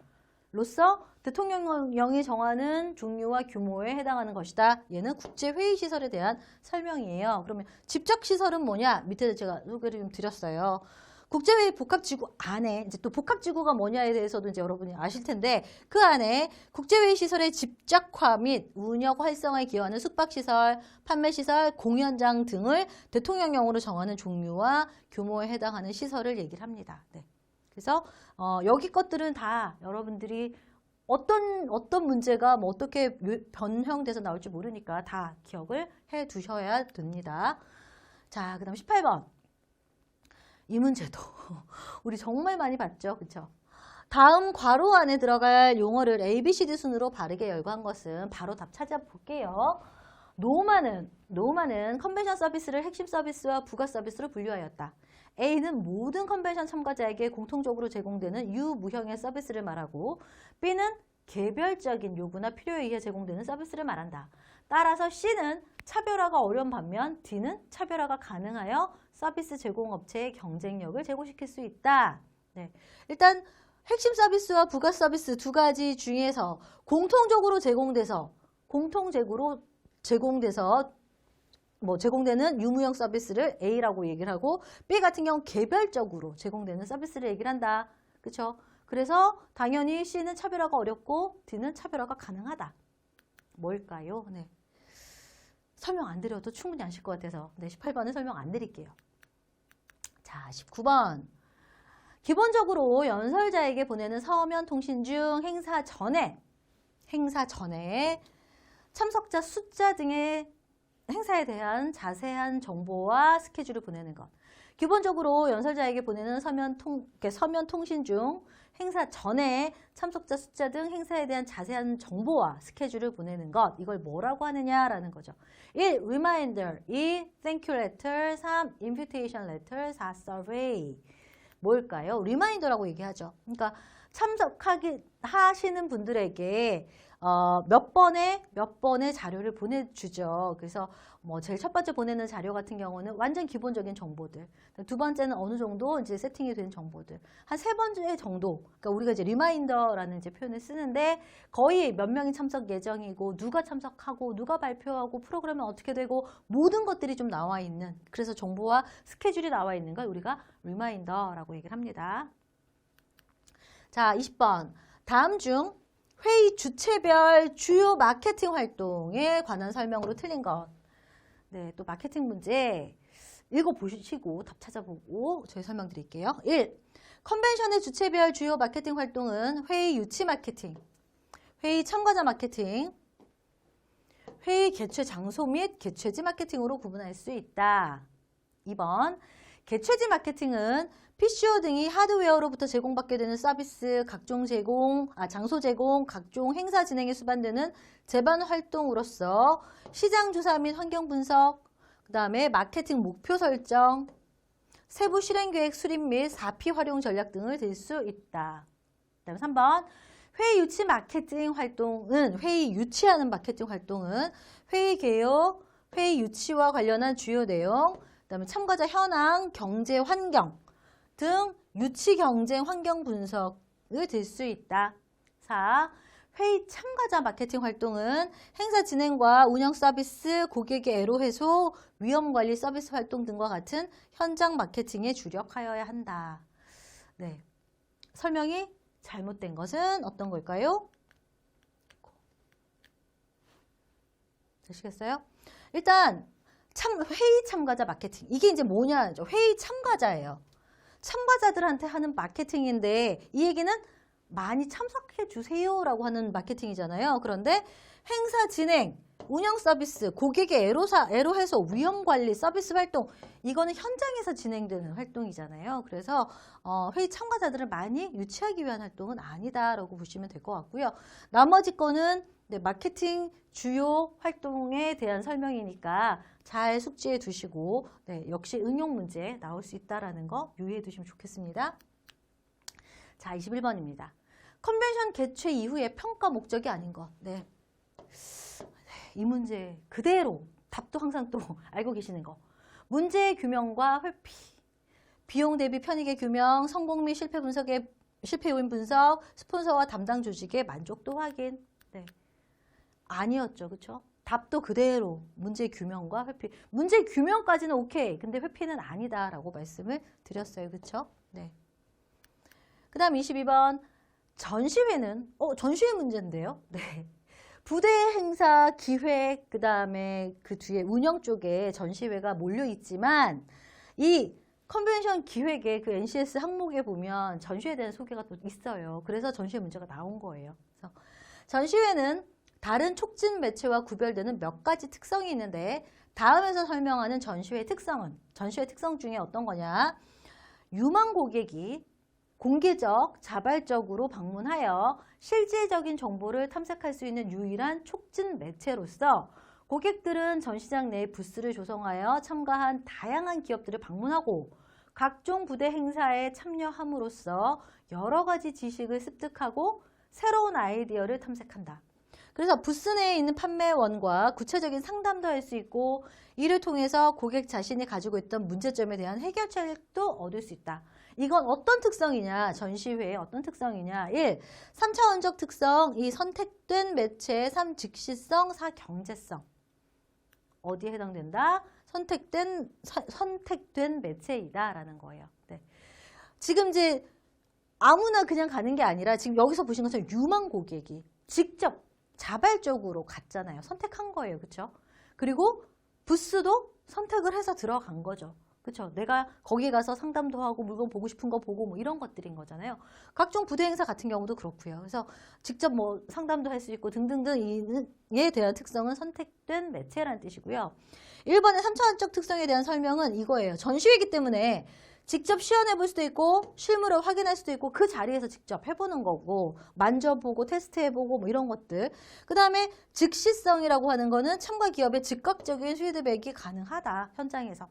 대통령령이 정하는 종류와 규모에 해당하는 것이다. 얘는 국제회의시설에 대한 설명이에요. 그러면 집적시설은 뭐냐? 밑에 제가 소개를 좀 드렸어요. 국제회의 복합지구 안에 이제 또 복합지구가 뭐냐에 대해서도 이제 여러분이 아실 텐데 그 안에 국제회의 시설의 집적화 및 운영 활성화에 기여하는 숙박시설, 판매시설, 공연장 등을 대통령령으로 정하는 종류와 규모에 해당하는 시설을 얘기를 합니다. 네. 그래서 여기 것들은 다 여러분들이 어떤 문제가 뭐 어떻게 변형돼서 나올지 모르니까 다 기억을 해 두셔야 됩니다. 자, 그다음 18번. 이 문제도 우리 정말 많이 봤죠. 그렇죠? 다음 괄호 안에 들어갈 용어를 A, B, C, D 순으로 바르게 열거한 것은 바로 답 찾아볼게요. 노마는 컨벤션 서비스를 핵심 서비스와 부가 서비스로 분류하였다. A는 모든 컨벤션 참가자에게 공통적으로 제공되는 유무형의 서비스를 말하고 B는 개별적인 요구나 필요에 의해 제공되는 서비스를 말한다. 따라서 C는 차별화가 어려운 반면 D는 차별화가 가능하여 서비스 제공업체의 경쟁력을 제고시킬 수 있다. 네. 일단 핵심 서비스와 부가 서비스 두 가지 중에서 공통적으로 제공돼서 제공되는 유무형 서비스를 A라고 얘기를 하고 B 같은 경우 개별적으로 제공되는 서비스를 얘기를 한다. 그렇죠? 그래서 당연히 C는 차별화가 어렵고 D는 차별화가 가능하다. 뭘까요? 네. 설명 안 드려도 충분히 아실 것 같아서 18번은 설명 안 드릴게요. 자, 19번. 기본적으로 연설자에게 보내는 서면 통신 중 행사 전에 참석자 숫자 등의 행사에 대한 자세한 정보와 스케줄을 보내는 것. 기본적으로 연설자에게 보내는 서면 통신 중 행사 전에 참석자 숫자 등 행사에 대한 자세한 정보와 스케줄을 보내는 것. 이걸 뭐라고 하느냐라는 거죠. 1. Reminder 2. Thank you letter 3. Invitation letter 4. Survey 뭘까요? Reminder라고 얘기하죠. 그러니까 하시는 분들에게 몇 번의 자료를 보내주죠. 그래서 뭐 제일 첫 번째 보내는 자료 같은 경우는 완전 기본적인 정보들. 두 번째는 어느 정도 이제 세팅이 된 정보들. 한 세 번째 정도. 그러니까 우리가 이제 리마인더라는 이제 표현을 쓰는데 거의 몇 명이 참석 예정이고 누가 참석하고 누가 발표하고 프로그램은 어떻게 되고 모든 것들이 좀 나와 있는 그래서 정보와 스케줄이 나와 있는 걸 우리가 리마인더라고 얘기를 합니다. 자, 20번. 다음 중 회의 주체별 주요 마케팅 활동에 관한 설명으로 틀린 것. 네, 또 마케팅 문제 읽어보시고 답 찾아보고 저희 설명드릴게요. 1. 컨벤션의 주체별 주요 마케팅 활동은 회의 유치 마케팅, 회의 참가자 마케팅, 회의 개최 장소 및 개최지 마케팅으로 구분할 수 있다. 2번. 개최지 마케팅은 PCO 등이 하드웨어로부터 제공받게 되는 서비스, 장소 제공, 각종 행사 진행에 수반되는 제반 활동으로서 시장 조사 및 환경 분석, 그 다음에 마케팅 목표 설정, 세부 실행 계획 수립 및 4P 활용 전략 등을 들 수 있다. 그 다음에 3번. 회의 유치하는 마케팅 활동은 회의 개요, 회의 유치와 관련한 주요 내용, 그 다음에 참가자 현황, 경제 환경 등 유치 경쟁 환경 분석을 들 수 있다. 4. 회의 참가자 마케팅 활동은 행사 진행과 운영 서비스, 고객의 애로 해소, 위험 관리 서비스 활동 등과 같은 현장 마케팅에 주력하여야 한다. 네. 설명이 잘못된 것은 어떤 걸까요? 되시겠어요? 일단 회의 참가자 마케팅. 이게 이제 뭐냐죠? 회의 참가자예요. 참가자들한테 하는 마케팅인데 이 얘기는 많이 참석해 주세요라고 하는 마케팅이잖아요. 그런데 행사 진행, 운영 서비스, 고객의 애로 해소, 위험 관리, 서비스 활동 이거는 현장에서 진행되는 활동이잖아요. 그래서 회의 참가자들을 많이 유치하기 위한 활동은 아니다라고 보시면 될 것 같고요. 나머지 거는 마케팅 주요 활동에 대한 설명이니까 잘 숙지해 두시고 역시 응용 문제 나올 수 있다는 거 유의해 두시면 좋겠습니다. 자, 21번입니다. 컨벤션 개최 이후에 평가 목적이 아닌 것. 이 문제 그대로 답도 항상 또 알고 계시는 거. 문제의 규명과 회피, 비용 대비 편익의 규명, 성공 및 실패 분석의 실패 요인 분석, 스폰서와 담당 조직의 만족도 확인. 네. 아니었죠. 그렇죠? 답도 그대로 문제 규명과 회피. 문제 규명까지는 오케이. 근데 회피는 아니다라고 말씀을 드렸어요. 그렇죠? 네. 그다음 22번. 전시회는 전시회 문제인데요. 네. 부대 행사 기획 그다음에 그 뒤에 운영 쪽에 전시회가 몰려 있지만 이 컨벤션 기획의 그 NCS 항목에 보면 전시회에 대한 소개가 또 있어요. 그래서 전시회 문제가 나온 거예요. 그래서 전시회는 다른 촉진 매체와 구별되는 몇 가지 특성이 있는데 다음에서 설명하는 전시회 특성은 전시회 특성 중에 어떤 거냐? 유망 고객이 공개적, 자발적으로 방문하여 실질적인 정보를 탐색할 수 있는 유일한 촉진 매체로서 고객들은 전시장 내 부스를 조성하여 참가한 다양한 기업들을 방문하고 각종 부대 행사에 참여함으로써 여러 가지 지식을 습득하고 새로운 아이디어를 탐색한다. 그래서 부스 내에 있는 판매원과 구체적인 상담도 할 수 있고 이를 통해서 고객 자신이 가지고 있던 문제점에 대한 해결책도 얻을 수 있다. 이건 어떤 특성이냐? 전시회의 어떤 특성이냐? 1. 3차원적 특성, 2. 선택된 매체의 3. 즉시성, 4. 경제성. 어디에 해당된다? 선택된 매체이다라는 거예요. 네. 지금 이제 아무나 그냥 가는 게 아니라 지금 여기서 보신 것처럼 유망 고객이 직접 자발적으로 갔잖아요. 선택한 거예요. 그렇죠? 그리고 부스도 선택을 해서 들어간 거죠. 그렇죠? 내가 거기 가서 상담도 하고 물건 보고 싶은 거 보고 뭐 이런 것들인 거잖아요. 각종 부대 행사 같은 경우도 그렇고요. 그래서 직접 뭐 상담도 할 수 있고 등등등 이에 대한 특성은 선택된 매체라는 뜻이고요. 1번의 3차원적 특성에 대한 설명은 이거예요. 전시회이기 때문에 직접 시연해 볼 수도 있고 실물을 확인할 수도 있고 그 자리에서 직접 해보는 거고 만져보고 테스트해보고 뭐 이런 것들. 그 다음에 즉시성이라고 하는 거는 참가 기업의 즉각적인 피드백이 가능하다. 현장에서.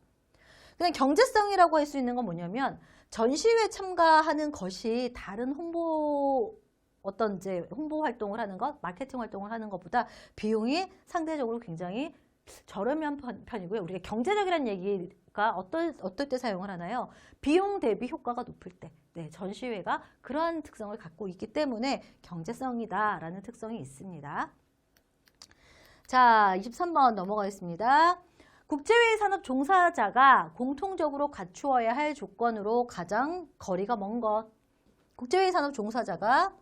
그냥 경제성이라고 할 수 있는 건 뭐냐면 전시회 참가하는 것이 다른 어떤 이제 홍보 활동을 하는 것, 마케팅 활동을 하는 것보다 비용이 상대적으로 굉장히 저렴한 편이고요. 우리가 경제적이라는 얘기가 어떨 때 사용을 하나요? 비용 대비 효과가 높을 때. 네, 전시회가 그러한 특성을 갖고 있기 때문에 경제성이다라는 특성이 있습니다. 자, 23번 넘어가겠습니다. 국제회의 산업 종사자가 공통적으로 갖추어야 할 조건으로 가장 거리가 먼 것. 국제회의 산업 종사자가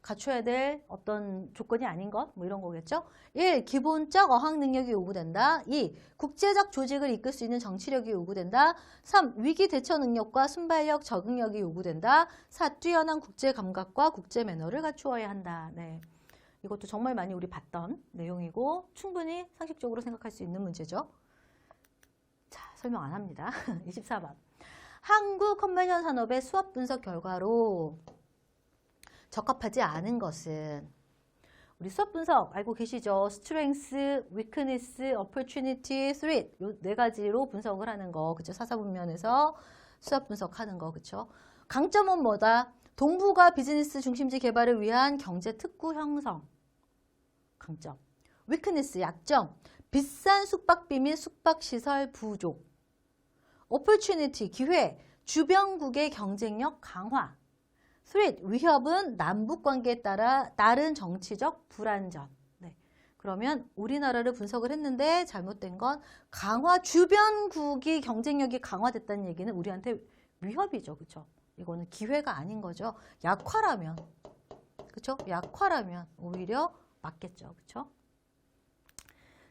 갖춰야 될 어떤 조건이 아닌 것, 뭐 이런 거겠죠. 1. 기본적 어학 능력이 요구된다. 2. 국제적 조직을 이끌 수 있는 정치력이 요구된다. 3. 위기 대처 능력과 순발력, 적응력이 요구된다. 4. 뛰어난 국제 감각과 국제 매너를 갖추어야 한다. 네. 이것도 정말 많이 우리 봤던 내용이고 충분히 상식적으로 생각할 수 있는 문제죠. 자, 설명 안 합니다. 24번. 한국 컨벤션 산업의 수업 분석 결과로 적합하지 않은 것은 우리 수업 분석 알고 계시죠? 스트렝스, 위크니스, 어퍼튜니티, 스릿 요 네 가지로 분석을 하는 거. 그쵸? 사사분면에서 수업 분석하는 거. 그쵸? 강점은 뭐다? 동북아 비즈니스 중심지 개발을 위한 경제 특구 형성. 강점. 위크니스, 약점. 비싼 숙박비 및 숙박시설 부족. 어퍼튜니티, 기회. 주변국의 경쟁력 강화. 스윗, 위협은 남북관계에 따라 다른 정치적 불안전. 네. 그러면 우리나라를 분석을 했는데 잘못된 건 주변국이 경쟁력이 강화됐다는 얘기는 우리한테 위협이죠. 그렇죠? 이거는 기회가 아닌 거죠. 약화라면. 그렇죠? 약화라면 오히려 맞겠죠. 그렇죠?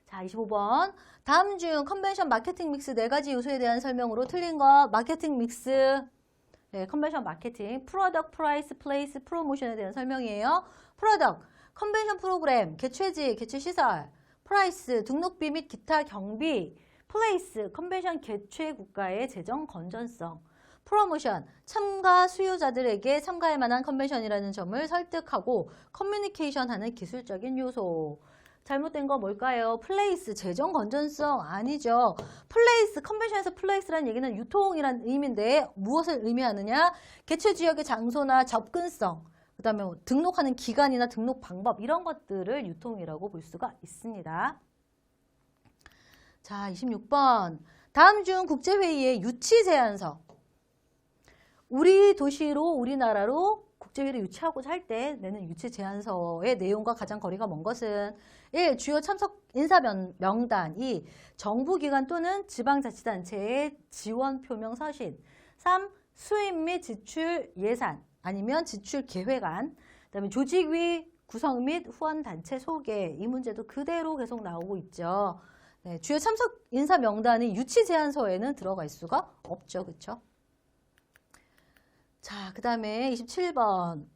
자, 25번. 다음 중 컨벤션 마케팅 믹스 4가지 요소에 대한 설명으로 틀린 거. 마케팅 믹스. 네, 컨벤션 마케팅, 프로덕트, 프라이스, 플레이스, 프로모션에 대한 설명이에요. 프로덕트, 컨벤션 프로그램, 개최지, 개최시설, 프라이스, 등록비 및 기타 경비, 플레이스, 컨벤션 개최 국가의 재정 건전성, 프로모션, 참가 수요자들에게 참가할 만한 컨벤션이라는 점을 설득하고 커뮤니케이션하는 기술적인 요소. 잘못된 거 뭘까요? 플레이스, 재정 건전성 아니죠. 플레이스, 컨벤션에서 플레이스라는 얘기는 유통이라는 의미인데 무엇을 의미하느냐? 개최 지역의 장소나 접근성, 그 다음에 등록하는 기간이나 등록 방법 이런 것들을 유통이라고 볼 수가 있습니다. 자, 26번. 다음 중 국제회의의 유치 제안서. 우리 도시로, 우리나라로 국제회의를 유치하고자 할 때 내는 유치 제안서의 내용과 가장 거리가 먼 것은 1. 주요 참석 인사 명단. 2. 정부기관 또는 지방자치단체의 지원 표명 서신. 3. 수입 및 지출 예산 아니면 지출 계획안. 그다음에 조직위 구성 및 후원단체 소개. 이 문제도 그대로 계속 나오고 있죠. 네, 주요 참석 인사 명단이 유치 제안서에는 들어갈 수가 없죠. 그렇죠? 자, 그 다음에 27번.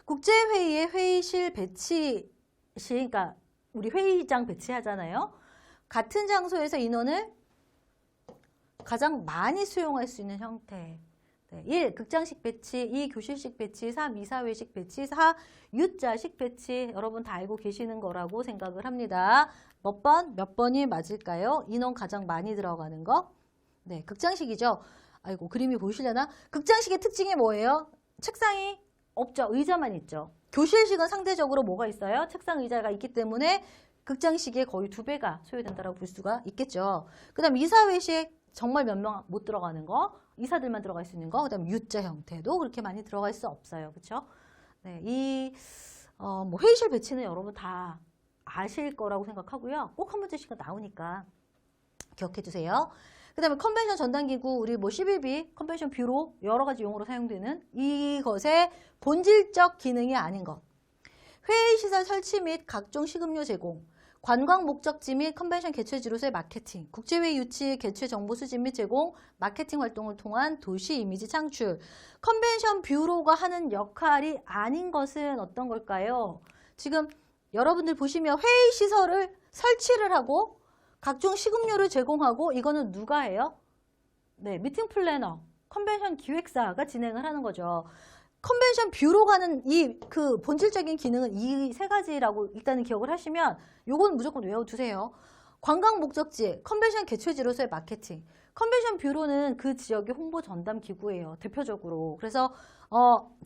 국제회의의 회의실 배치 시, 그러니까 우리 회의장 배치하잖아요. 같은 장소에서 인원을 가장 많이 수용할 수 있는 형태. 네, 1. 극장식 배치, 2. 교실식 배치, 3. 이사회식 배치, 4. U자식 배치. 여러분 다 알고 계시는 거라고 생각을 합니다. 몇 번이 맞을까요? 인원 가장 많이 들어가는 거? 네, 극장식이죠. 아이고, 그림이 보이시려나? 극장식의 특징이 뭐예요? 책상이 없죠. 의자만 있죠. 교실식은 상대적으로 뭐가 있어요? 책상 의자가 있기 때문에 극장식의 거의 2배가 소요된다고 볼 수가 있겠죠. 그 다음 이사회식 정말 몇 명 못 들어가는 거, 이사들만 들어갈 수 있는 거, 그 다음 U자 형태도 그렇게 많이 들어갈 수 없어요. 그렇죠? 네, 뭐 회의실 배치는 여러분 다 아실 거라고 생각하고요. 꼭 한 문제씩 나오니까 기억해 두세요. 그 다음에 컨벤션 전담기구, 우리 뭐 11B, 컨벤션 뷰로 여러 가지 용어로 사용되는 이것의 본질적 기능이 아닌 것. 회의시설 설치 및 각종 식음료 제공, 관광 목적지 및 컨벤션 개최지로서의 마케팅, 국제회의 유치, 개최 정보 수집 및 제공, 마케팅 활동을 통한 도시 이미지 창출. 컨벤션 뷰로가 하는 역할이 아닌 것은 어떤 걸까요? 지금 여러분들 보시면 회의시설을 설치를 하고 각종 식음료를 제공하고 이거는 누가 해요? 네, 미팅 플래너, 컨벤션 기획사가 진행을 하는 거죠. 컨벤션 뷰로가 하는 그 본질적인 기능은 이 세 가지라고 일단은 기억을 하시면 요건 무조건 외워두세요. 관광 목적지, 컨벤션 개최지로서의 마케팅. 컨벤션 뷰로는 그 지역의 홍보 전담 기구예요. 대표적으로. 그래서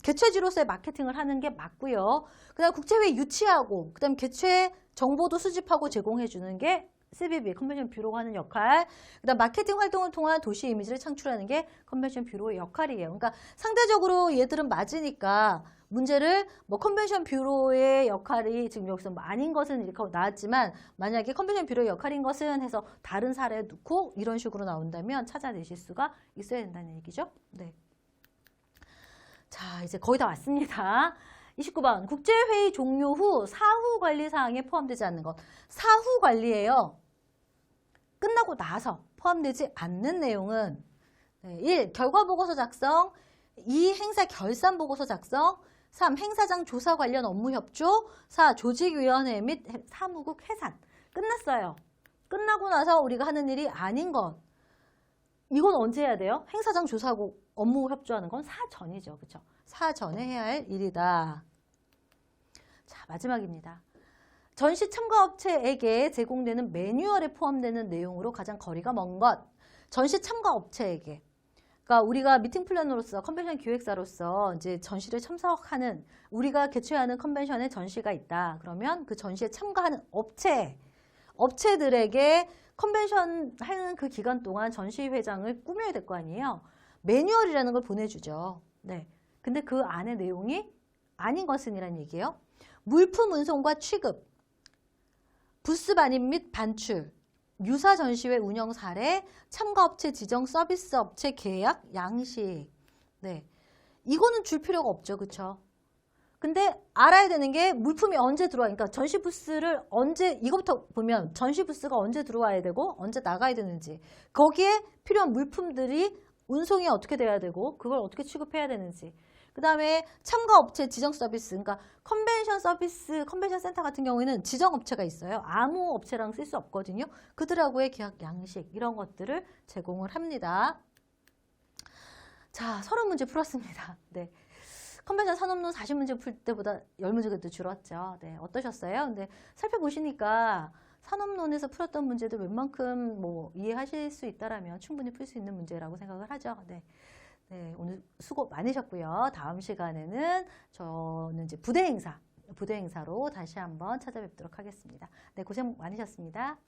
개최지로서의 마케팅을 하는 게 맞고요. 그다음 국제회의 유치하고 그다음 개최 정보도 수집하고 제공해 주는 게 CBB, 컨벤션 뷰로가 하는 역할. 그다음 마케팅 활동을 통한 도시 이미지를 창출하는 게 컨벤션 뷰로의 역할이에요. 그러니까 상대적으로 얘들은 맞으니까 문제를 뭐 컨벤션 뷰로의 역할이 지금 여기서 뭐 아닌 것은 이렇게 나왔지만 만약에 컨벤션 뷰로의 역할인 것은 해서 다른 사례 놓고 이런 식으로 나온다면 찾아내실 수가 있어야 된다는 얘기죠. 네. 자, 이제 거의 다 왔습니다. 29번. 국제회의 종료 후 사후 관리 사항에 포함되지 않는 것. 사후 관리예요. 끝나고 나서 포함되지 않는 내용은 1. 결과보고서 작성, 2. 행사 결산보고서 작성, 3. 행사장 조사 관련 업무 협조, 4. 조직위원회 및 사무국 해산. 끝났어요. 끝나고 나서 우리가 하는 일이 아닌 것. 이건 언제 해야 돼요? 행사장 조사하고 업무 협조하는 건 사전이죠. 그렇죠? 사전에 해야 할 일이다. 자, 마지막입니다. 전시 참가업체에게 제공되는 매뉴얼에 포함되는 내용으로 가장 거리가 먼 것. 전시 참가업체에게. 그러니까 우리가 미팅 플래너로서 컨벤션 기획사로서 이제 전시를 참석하는 우리가 개최하는 컨벤션에 전시가 있다. 그러면 그 전시에 참가하는 업체들에게 컨벤션 하는 그 기간 동안 전시회장을 꾸며야 될 거 아니에요. 매뉴얼이라는 걸 보내주죠. 네. 근데 그 안에 내용이 아닌 것은이란 얘기예요. 물품 운송과 취급, 부스 반입 및 반출, 유사 전시회 운영 사례, 참가업체 지정 서비스 업체 계약, 양식. 네. 이거는 줄 필요가 없죠. 그쵸? 근데 알아야 되는 게 물품이 언제 들어와. 그러니까 전시 부스를 언제, 이거부터 보면 전시 부스가 언제 들어와야 되고 언제 나가야 되는지. 거기에 필요한 물품들이 운송이 어떻게 돼야 되고 그걸 어떻게 취급해야 되는지. 그 다음에 참가업체 지정 서비스, 그러니까 컨벤션 서비스, 컨벤션 센터 같은 경우에는 지정업체가 있어요. 아무 업체랑 쓸 수 없거든요. 그들하고의 계약 양식 이런 것들을 제공을 합니다. 자, 30문제 풀었습니다. 네. 컨벤션 산업론 40문제 풀 때보다 10문제가 줄었죠. 네, 어떠셨어요? 근데 살펴보시니까 산업론에서 풀었던 문제도 웬만큼 뭐 이해하실 수 있다라면 충분히 풀 수 있는 문제라고 생각을 하죠. 네. 네, 오늘 수고 많으셨고요. 다음 시간에는 저는 이제 부대 행사 부대 행사로 다시 한번 찾아뵙도록 하겠습니다. 네, 고생 많으셨습니다.